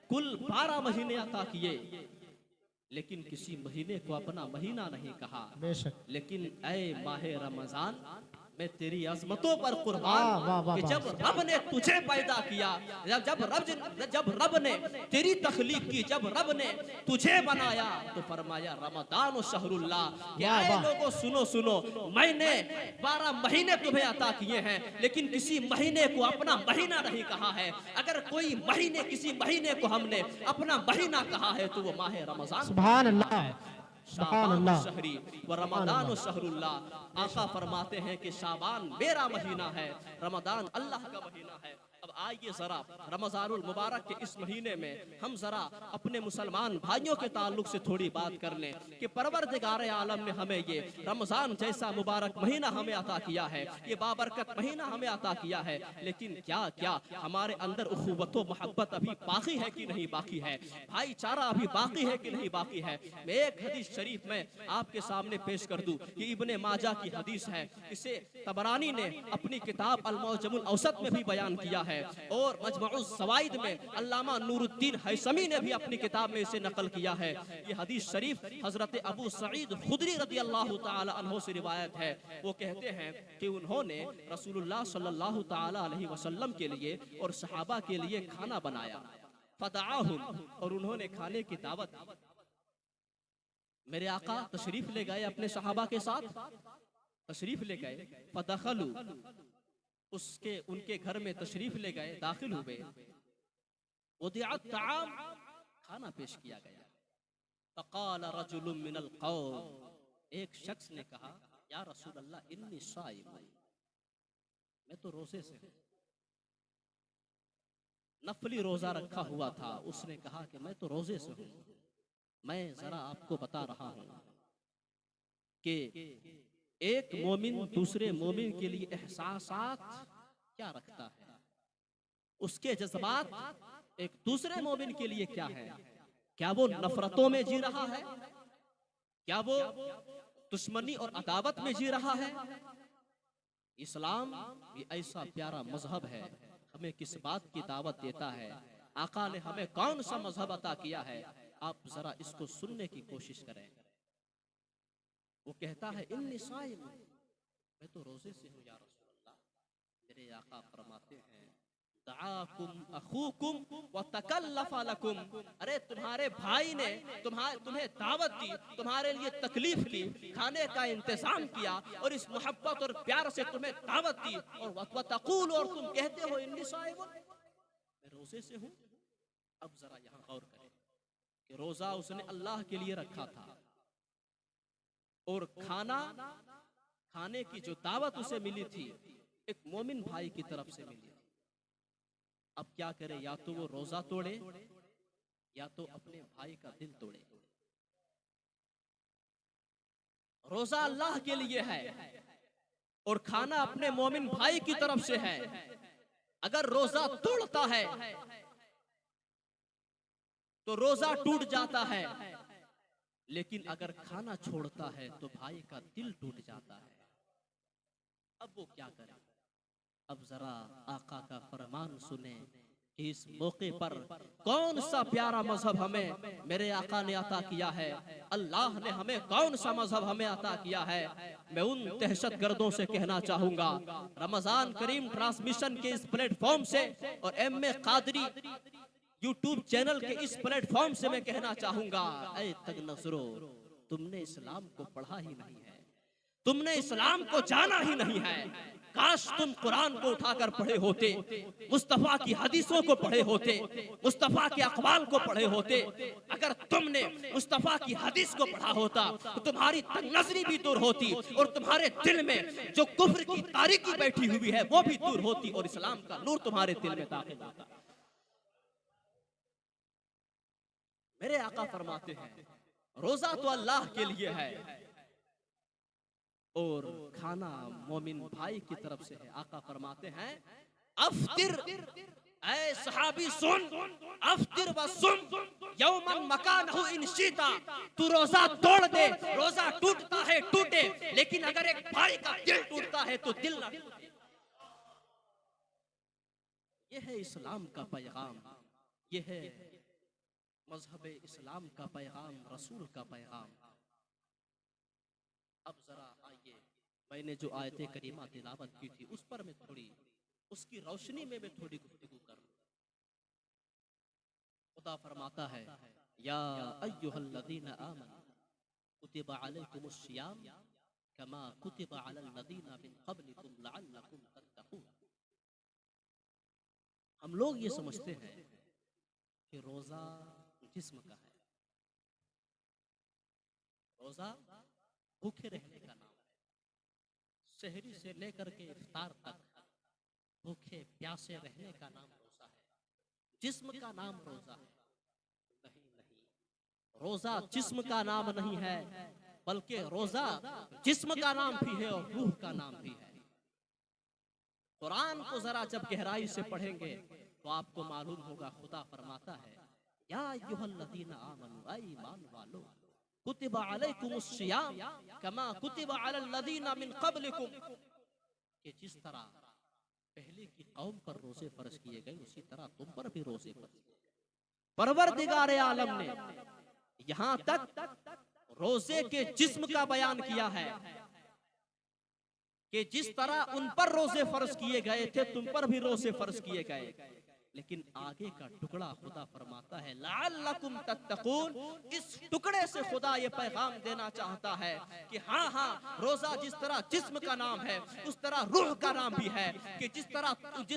कुल 12 महीने अता किए, लेकिन किसी महीने को अपना महीना नहीं कहा। बेशक, लेकिन ऐ माहे रमजान, मैं तेरी अजमतों पर वाह, कुर्बान वाह, वाह, कि जब रब ने तुझे पैदा किया, जब रब ने तेरी तखलीक की, जब रब ने तुझे बनाया तो फरमाया रमदान व शहरुल्लाह। क्या वाह, ऐ वाह। लोगों सुनो सुनो, मैंने 12 महीने तुम्हें अता किए हैं, लेकिन किसी महीने को अपना महीना नहीं कहा है। अगर कोई महीने, किसी महीने को हमने अपना महीना कहा है तो वो माह रमजान। सुभान अल्लाह, सुभान अल्लाह। शहरी व रमदान शहरुल्लाह। आका फरमाते हैं कि शाबान मेरा महीना है, रमदान अल्लाह का महीना है। अब आइए जरा रमजानुल मुबारक के इस महीने में हम जरा अपने मुसलमान भाइयों के ताल्लुक से थोड़ी बात कर लें कि परवरदिगार आलम ने हमें ये रमजान जैसा मुबारक महीना हमें अता किया है, ये बाबरकत महीना हमें अता किया है, लेकिन क्या क्या हमारे अंदर उखुवत व मोहब्बत अभी बाकी है कि नहीं बाकी है, भाईचारा अभी बाकी है कि नहीं बाकी है। मैं एक हदीस शरीफ में आपके सामने पेश कर दूं, ये इब्ने माजा की हदीस है, इसे तबरानी ने अपनी किताब अल मौजमुल औसत में भी बयान किया है और मजमुउस ज़वाइद में अल्लामा नूरुद्दीन हैसमी ने भी अपनी किताब में इसे नकल किया है। ये हदीस शरीफ हजरत अबू सईद खुदरी रदियल्लाहु ताला अन्हु से रिवायत है। वो कहते हैं कि उन्होंने रसूलुल्लाह सल्लल्लाहु ताला अलैहि वसल्लम के लिए और सहाबा के लिए खाना बनाया, फदआहुम, और उन्होंने खाने की दावत दी। मेरे आका तशरीफ ले गए अपने सहाबा के साथ, तशरीफ ले गए, फदखलू, उसके उनके घर में तशरीफ ले गए, दाखिल हुए, उदिअत ताम, खाना पेश किया गया। फक़ाल रजुलुम मिनल क़ौम, एक शख्स ने कहा या रसूल अल्लाह इन्नी साइम, मैं तो रोजे से हूं, नफली रोजा रखा हुआ था। उसने कहा कि मैं तो रोजे से हूं, मैं जरा आपको बता रहा हूं कि एक मोमिन दूसरे मोमिन के लिए एहसासात क्या रखता है, उसके जज्बात एक दूसरे मोमिन के लिए क्या है। क्या वो नफरतों में जी रहा है, क्या वो दुश्मनी और अदावत में जी रहा है। इस्लाम ये ऐसा प्यारा मजहब है, हमें किस बात की दावत देता है, आका ने हमें कौन सा मजहब अता किया है, आप जरा इसको सुनने की कोशिश करें। वो कहता है इन्नी साइम, मैं तो रोजे से हूँ या रसूल अल्लाह। मेरे आका फरमाते हैं दआकुम अखूकुम व तकल्लफा लकुम, अरे तुम्हारे भाई ने तुम्हें दावत दी, तुम्हारे लिए तकलीफ ली, खाने का इंतजाम किया और इस मोहब्बत और प्यार से तुम्हें दावत दी, और व तक़ूल, और तुम कहते हो इन्नी साइम, मैं रोजे से हूँ। अब जरा यहाँ गौर करें कि रोजा उसने अल्लाह के लिए रखा था और खाने की जो दावत उसे मिली थी एक मोमिन भाई की तरफ से मिली थी। अब क्या करे, या तो वो रोजा तोड़े या तो अपने भाई का दिल तोड़े। रोजा अल्लाह के लिए है और खाना अपने मोमिन भाई की तरफ से है। अगर रोजा तोड़ता है तो रोजा टूट जाता है, लेकिन अगर खाना छोड़ता है तो भाई का दिल टूट जाता है। अब वो क्या करे? अब जरा आका का फरमान सुने कि इस मौके पर कौन सा प्यारा मजहब हमें मेरे आका ने अता किया है, अल्लाह ने हमें कौन सा मजहब हमें अता किया है। मैं उन दहशतगर्दों से कहना चाहूंगा, रमजान करीम ट्रांसमिशन के इस प्लेटफॉर्म से और एम.ए. कादरी यूट्यूब चैनल के इस प्लेटफॉर्म से मैं कहना चाहूंगा, ऐ तग नजरो, तुमने इस्लाम को पढ़ा ही नहीं है, तुमने इस्लाम को जाना ही नहीं है। काश तुम कुरान को उठाकर पढ़े होते, मुस्तफा की हदीसों को पढ़े होते, मुस्तफा के अक़वाल को पढ़े होते। अगर तुमने मुस्तफा की हदीस को पढ़ा होता तो तुम्हारी तंगनजरी भी दूर होती और तुम्हारे दिल में जो कुफ्र की तारीकी बैठी हुई है वो भी दूर होती और इस्लाम का नूर तुम्हारे दिल में दाखिल होता। मेरे आका फरमाते हैं रोजा तो अल्लाह के लिए है और खाना मोमिन भाई की तरफ से है। आका फरमाते हैं अफ्तिर, ऐ सहाबी सुन, अफ्तिर व सुम यौमन मकानहु इन शीता, तू रोजा तोड़ दे, रोजा टूटता है टूटे, लेकिन अगर एक भाई का दिल टूटता है तो दिल ना टूटे। यह है इस्लाम का पैगाम, यह है मजहब इस्लाम का पैगाम, रसूल का पैगाम। अब जरा आइए, मैंने जो आयत करीमा तिलावत की थी उस पर मैं थोड़ी, उसकी रोशनी में मैं थोड़ी गुफ्तगू करूं। खुदा फरमाता है या अय्युहल्लज़ीना आमनू कुतिबा अलैकुमुस सियाम कमा कुतिबा अलल लज़ीना मिन क़ब्लिकुम लअल्लकुम तत्तक़ून। हम लोग ये समझते हैं कि रोजा जिस्म का है, रोजा भूखे रहने का नाम है। सहरी से लेकर के इफ्तार तक भूखे प्यासे रहने का नाम रोजा है, जिस्म का नाम रोजा है। नहीं नहीं, रोजा जिस्म का नाम नहीं है, बल्कि रोजा जिस्म का नाम भी है और रूह का नाम भी है। कुरान को जरा जब गहराई से पढ़ेंगे तो आपको मालूम होगा, खुदा फरमाता है या अय्युहल्लज़ीना आमनू, ऐ ईमान वालो, कुतिबा अलैकुमुस सियाम कमा कुतिबा अलल लज़ीना मिन क़ब्लिकुम, कि जिस तरह पहले की कौम पर रोजे फर्ज किए गए उसी तरह तुम पर भी रोजे फर्ज किए गए। परवरदिगार आलम ने यहाँ तक रोजे के जिस्म का बयान किया है कि जिस तरह उन पर रोजे फर्ज किए गए थे तुम पर भी रोजे फर्ज किए गए, लेकिन आगे का टुकड़ा खुदा फरमाता है लअल्लकुम तत्तकून। इस टुकड़े से खुदा ये पैगाम देना चाहता है कि हाँ हाँ, रोजा जिस तरह जिस्म का नाम है उस तरह रूह का नाम भी है, कि जिस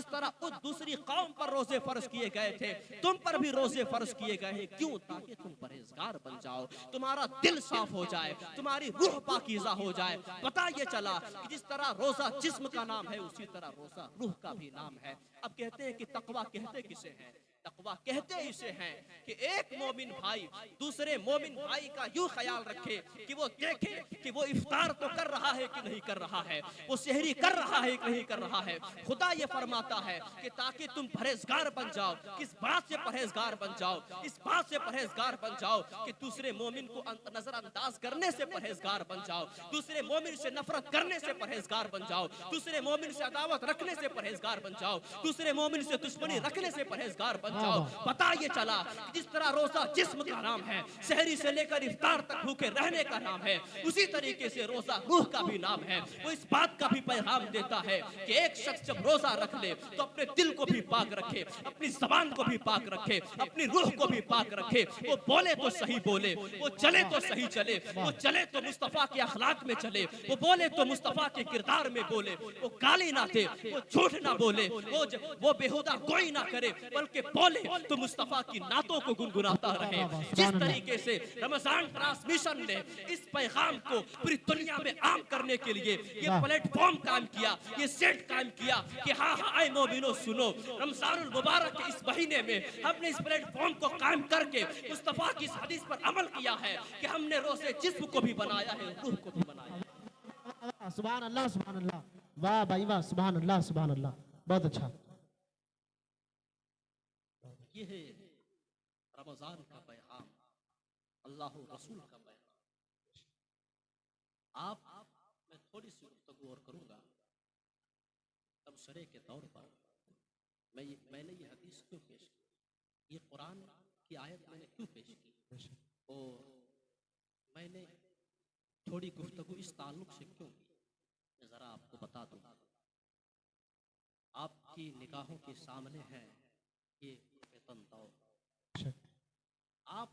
तरह उस दूसरी कौम पर रोजे फर्ज किए गए थे तुम पर भी रोजे फर्ज किए गए हैं। क्यों? ताकि तुम परहेजगार बन जाओ, तुम्हारा दिल साफ हो जाए, तुम्हारी रूह पाकीज़ा हो जाए। पता ये चला कि जिस तरह रोजा जिस्म का नाम है उसी तरह रोजा रूह का भी नाम है। अब कहते हैं कि तकवा कहते किसे हैं? तकवा कहते इसे हैं कि एक मोमिन भाई दूसरे मोमिन भाई का यूं ख्याल रखे कि वो देखे कि वो इफ्तार तो कर रहा है कि नहीं कर रहा है, वो सहरी कर रहा है कि नहीं कर रहा है। खुदा ये फरमाता है कि ताकि तुम परहेजगार बन जाओ। किस बात से परहेजगार बन जाओ? इस बात से परहेजगार बन जाओ कि दूसरे मोमिन को नजरअंदाज करने से परहेजगार बन जाओ, दूसरे मोमिन से नफरत करने से परहेजगार बन जाओ, दूसरे मोमिन से अदावत रखने से परहेजगार बन जाओ, दूसरे मोमिन से दुश्मनी रखने से परहेजगार बन जाओ। पता ये चला कि जिस तरह रोजा जिस्म का नाम है, सहरी से लेकर इफ्तार तक भूखे रहने का नाम है, उसी तरीके से रोजा रूह का भी नाम है। वो इस बात का भी पैगाम देता है कि एक शख्स जब रोजा रख ले तो अपने दिल को भी पाक रखे, अपनी जबान को भी पाक रखे, अपनी रूह को भी पाक रखे। वो बोले तो सही बोले, वो चले तो सही चले, वो चले तो मुस्तफा के अखलाक में चले, वो बोले तो मुस्तफा के किरदार में बोले, वो गाली ना दे, वो झूठ ना बोले, वो बेहुदा गोई ना करे, बल्कि बोले तो मुस्तफा की नातों को गुनगुनाता रहे। जिस तरीके से रमजान ट्रांसमिशन ने इस पैगाम को पूरी दुनिया में आम करने के लिए ये प्लेटफॉर्म काम किया, ये सेट काम किया कि हाँ हाँ आए मोमिनो सुनो, रमजानुल मुबारक के इस महीने में हमने इस प्लेटफॉर्म को कायम करके मुस्तफा की इस हदीस पर अमल किया है कि हमने रोज़े जिस्म को भी बनाया है, रूह को भी बनाया है। सुभान अल्लाह, सुभान अल्लाह, वाह भाई वाह, सुभान अल्लाह, सुभान अल्लाह, बहुत अच्छा। ये है रमजान का पैगाम, अल्लाह रसूल का पैगाम। आप मैं थोड़ी सी गुफ्तगू और करूंगा। तबसरे के तौर पर मैंने ये हदीस क्यों पेश की, ये कुरान की आयत मैंने क्यों पेश की, और मैंने थोड़ी गुफ्तगू इस ताल्लुक से क्यों की, मैं ज़रा आपको बता दूँ। आपकी निगाहों के सामने है ये वेतन दौर। आप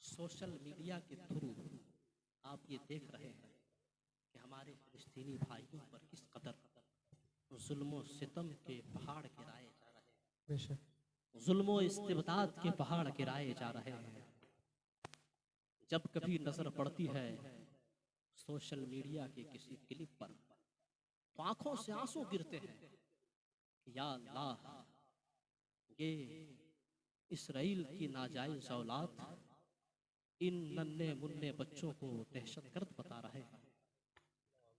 सोशल मीडिया के थ्रू आप ये देख रहे हैं कि हमारे फिलिस्तीनी भाइयों पर किस कदर जुल्म सितम के पहाड़ गिराए जा रहे हैं, जुल्म इस्तिबदाद के पहाड़ गिराए जा रहे हैं। जब कभी नजर पड़ती है सोशल मीडिया के किसी क्लिप पर तो आंखों से आंसू गिरते हैं कि या अल्लाह, ये इसराइल की नाजायज औलाद इन नन्हे मुन्ने बच्चों को दहशतगर्द बता रहे हैं,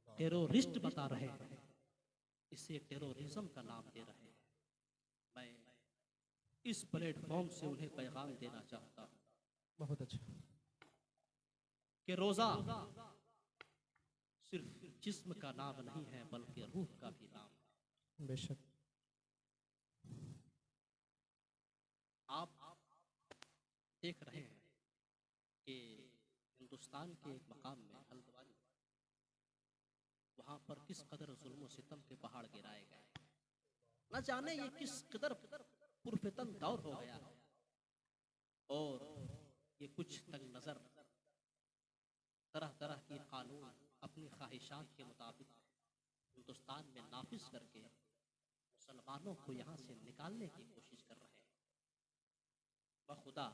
टेररिस्ट बता रहे हैं, इसे टेररिज्म का नाम दे रहे हैं। मैं इस प्लेटफॉर्म से उन्हें पैगाम देना चाहता हूँ, बहुत अच्छा, कि रोजा सिर्फ जिस्म का नाम नहीं है बल्कि रूह का भी नाम है। बेशक। आप देख रहे हैं कि हिंदुस्तान के एक मकाम में हल्द्वानी, वहां पर किस कदर जुल्म सितम के पहाड़ गिराए गए। न जाने ये किस कदर पुरफितन दौर हो गया है, और ये कुछ तंग नजर तरह तरह की कानून अपनी ख्वाहिशात के मुताबिक हिंदुस्तान में नाफिज करके मुसलमानों को यहाँ से निकालने की कोशिश कर रहे हैं। बखुदा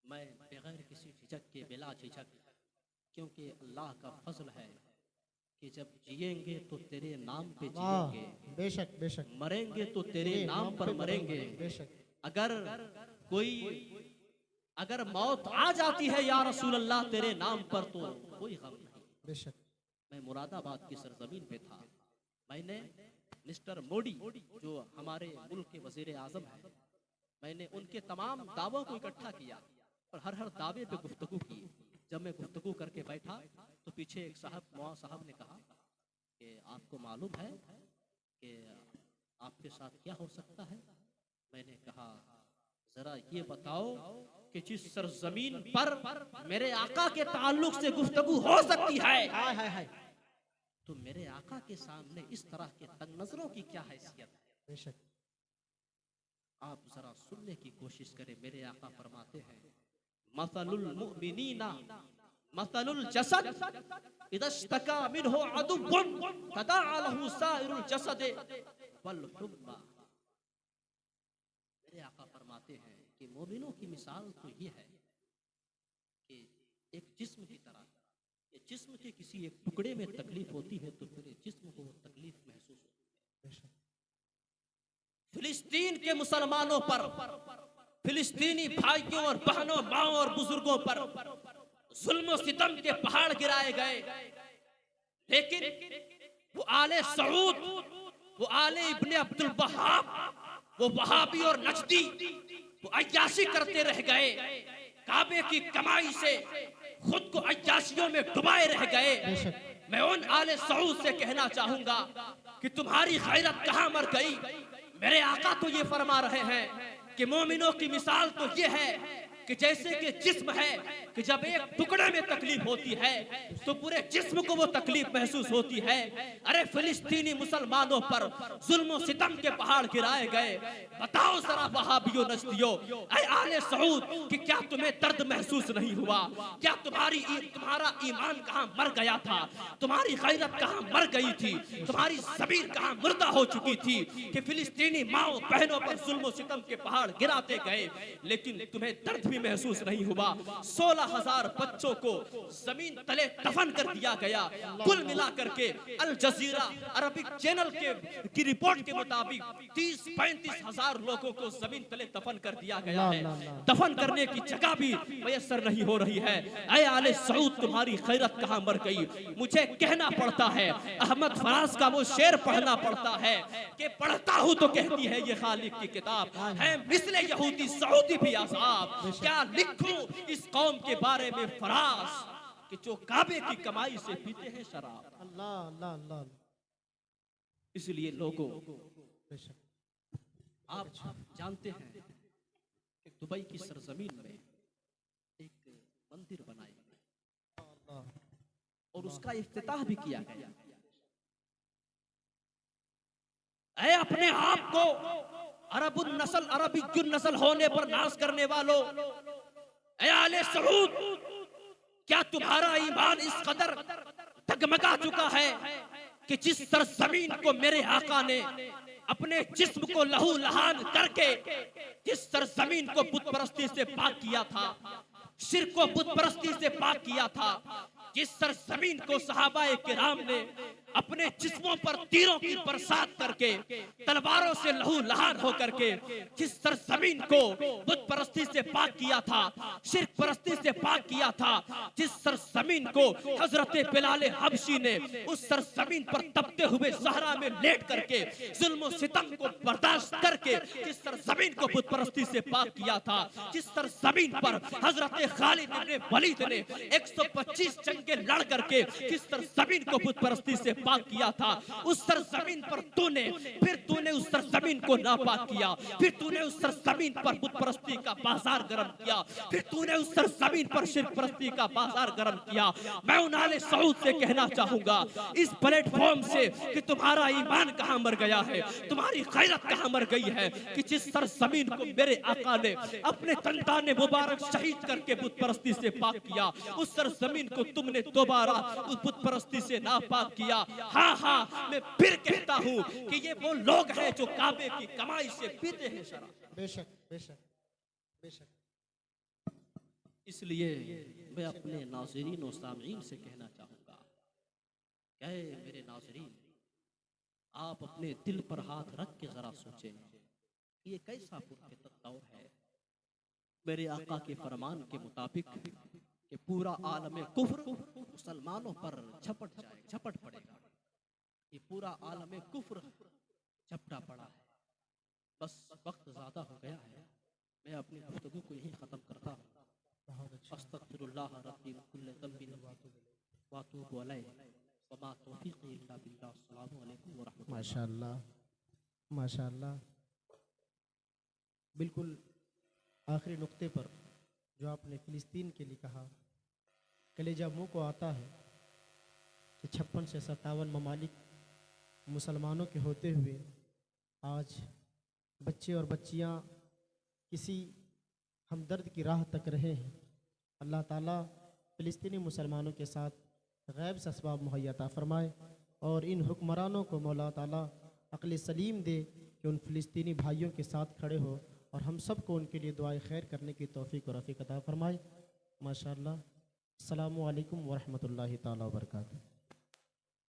मैं बगैर किसी झिझक के, बिला झिझक, क्योंकि अल्लाह का फजल है कि जब जिएंगे तो तेरे नाम पे जिएंगे, बेशक बेशक, मरेंगे तो तेरे नाम पर मरेंगे। बेशक। अगर मौत आ जाती है या रसूल अल्लाह तेरे नाम पर तो कोई गम नहीं। बेशक। मैं मुरादाबाद की सरजमीन पे था, मैंने मिस्टर मोदी जो हमारे मुल्क के वजीर आजम हैं, मैंने उनके तमाम दावों को इकट्ठा किया और हर दावे पे गुफ्तगू की। जब मैं गुफ्तगू करके बैठा तो पीछे एक मौलाना साहब ने कहा कि आपको मालूम है कि आपके साथ क्या हो सकता है। मैंने कहा जरा ये बताओ कि जिस सरजमीन पर मेरे आका के ताल्लुक से गुफ्तगू हो सकती है, तो मेरे आका के सामने इस तरह के तंग नजरों की क्या हैसियत है। बेशक। आप जरा सुनने की कोशिश करें। मेरे आका फरमाते हैं मसलुल मुमिनीना मसलुल जसद इदश्तका मिनहु अदुव्वुन तदाअ लहु साइरुल जसद वल हुम्मा। मेरे आका फरमाते हैं कि मोमिनों की मिसाल तो ये है कि एक जिस्म की तरह, ये जिस्म के किसी एक टुकड़े में तकलीफ होती है तो पूरे जिस्म को वो तकलीफ महसूस होती है। फिलिस्तीन के मुसलमानों पर, फिलिस्तीनी भाइयों और बहनों, माओ और बुजुर्गों पर जुल्म और सितम के पहाड़ गिराए गए, लेकिन वो आले सऊद, वो आले इब्ने अब्दुल वहाब, वो वहाबी और नजदी वो अय्याशी करते रह गए, काबे की कमाई से खुद को अय्याशियों में डुबाए रह गए। मैं उन आले सऊद से कहना चाहूंगा कि तुम्हारी गैरत कहां मर गई। मेरे आका तो ये फरमा रहे हैं कि मोमिनों की मिसाल तो ये है कि जैसे कि जिस्म है कि जब एक टुकड़े में तकलीफ होती है तो पूरे जिस्म को वो तकलीफ महसूस होती है। अरे फिलिस्तीनी मुसलमानों पर जुल्म सितम के पहाड़ गिराए गए। बताओ जरा वहाबियों, नजदियों, ऐ आले सऊद कि क्या तुम्हें दर्द महसूस नहीं हुआ? क्या तुम्हारा ईमान कहां मर गया था? तुम्हारी गैरत कहां मर गई थी? तुम्हारी ज़मीर कहां मुर्दा हो चुकी थी कि फिलिस्तीनी माओ बहनों पर जुल्म सितम के पहाड़ गिराते गए, लेकिन तुम्हें दर्द भी महसूस नहीं हुआ। 16,000 बच्चों को जमीन तले दफन कर दिया गया। कुल मिलाकर के अल जजीरा अरबिक चैनल की रिपोर्ट के मुताबिक 30-35 हजार लोगों को जमीन तले दफन कर दिया गया है। दफन करने की जगह भी मयसर नहीं हो रही है। ऐ आले सऊद, तुम्हारी खैरत कहां मर गई? मुझे कहना पड़ता है, अहमद फराज का वो शेर पढ़ना पड़ता है कि पढ़ता हूं तो कहती है ये खालिक की किताब है, मिसले यहूदी सऊदी भी आजाब। क्या लिखूं इस कौम के बारे में फराज कि जो काबे की कमाई से पीते हैं शराब। अल्लाह अल्लाह अल्लाह। इसलिए लोगों, आप जानते हैं कि दुबई की सरजमीन में एक मंदिर बनाया गया और उसका इफ्तिताह भी किया गया। ऐ अपने आप को अरबुन नस्ल, अरबियुन नस्ल होने पर नाज करने वालों, ऐ आले सऊद, क्या तुम्हारा ईमान इस कदर डगमगा चुका है कि जिस सरजमीन को मेरे आका ने अपने जिस्म को लहू लहान करके, जिस सरजमीन को बुत परस्ती से पाक किया था, शिर्क को बुत परस्ती से पाक किया था, जिस सरजमीन को सहाबाए किराम ने अपने जिस्मों पर तीरों की बरसात करके, तलवारों से लहू लहान होकर के जिस सरजमीन को बुत परस्ती से पाक किया था, शिर्क परस्ती से पाक किया था, जिस सरजमीन को हजरत बिलाल हबशी ने उस सरजमीन पर तपते हुए सहरा में लेट करके जुल्म सितम को बर्दाश्त करके जिस सरजमीन को बुत परस्ती से पाक किया था, जिस सरजमीन पर हजरत खालिद इब्ने वलीद ने 125 जंगे लड़ करके जिस सरजमीन को बुत परस्ती से पाक किया था, उस सरजमीन पर तूने उस सरजमीन को नापाक किया, फिर तूने उस सरजमीन पर बुत परस्ती का बाजार गर्म किया, फिर तूने उस सरजमीन पर शिर्क परस्ती का बाजार गर्म किया। मैं उन आले सऊद से कहना चाहूंगा इस प्लेटफॉर्म से कि तुम्हारा ईमान कहां मर गया है, तुम्हारी गैरत कहां मर गई है कि जिस सरजमीन को मेरे आका ने अपने तंताने मुबारक शहीद करके बुत परस्ती से पाक किया, उस सरजमीन को तुमने दोबारा उस बुत परस्ती से नापाक किया। हाँ हाँ, मैं फिर कहता हूँ कि ये वो लोग हैं जो काबे की कमाई से पीते हैं शराब। बेशक बेशक बेशक। इसलिए मैं अपने नाज़रीन और सामईन से कहना चाहूँगा, क्या मेरे नाज़रीन, आप अपने दिल पर हाथ रख के जरा सोचें कि ये कैसा पुरखिदमत दौर है। मेरे आका के फरमान के मुताबिक कि पूरा आलम कुफ्र मुसलमानों पर झपट पड़ेगा। ये पूरा आलम कुफ्र झपटा पड़ा है। बस वक्त ज्यादा हो गया है, मैं अपनी गुफ्तगू को यहीं खत्म करता हूँ। अस्तगफिरुल्लाह रब्बी मिन कुल्लि ज़ंबिन व अतूबु अलैहि व मा तौफीक़ी इल्ला बिल्लाह। अस्सलामु अलैकुम व रहमतुल्लाह। माशाअल्लाह माशाअल्लाह। बिल्कुल आखिरी नुक्ते पर जो आपने फ़िलिस्तीन के लिए कहा, कलेजा मुँह को आता है कि 56 से 57 ममालिक मुसलमानों के होते हुए आज बच्चे और बच्चियां किसी हमदर्द की राह तक रहे हैं। अल्लाह ताला फ़िलिस्तीनी मुसलमानों के साथ गैब से असबाब मुहैया अता फरमाए और इन हुक्मरानों को मौला ताला अक़ल सलीम दे कि उन फ़िलिस्तीनी भाइयों के साथ खड़े हो और हम सब को उनके लिए दुआए खैर करने की तौफ़ीक़ और रफ़ीक़ अता फरमाए। माशाअल्लाह। अस्सलामु अलैकुम व रहमतुल्लाहि ताला व बरकातुहू।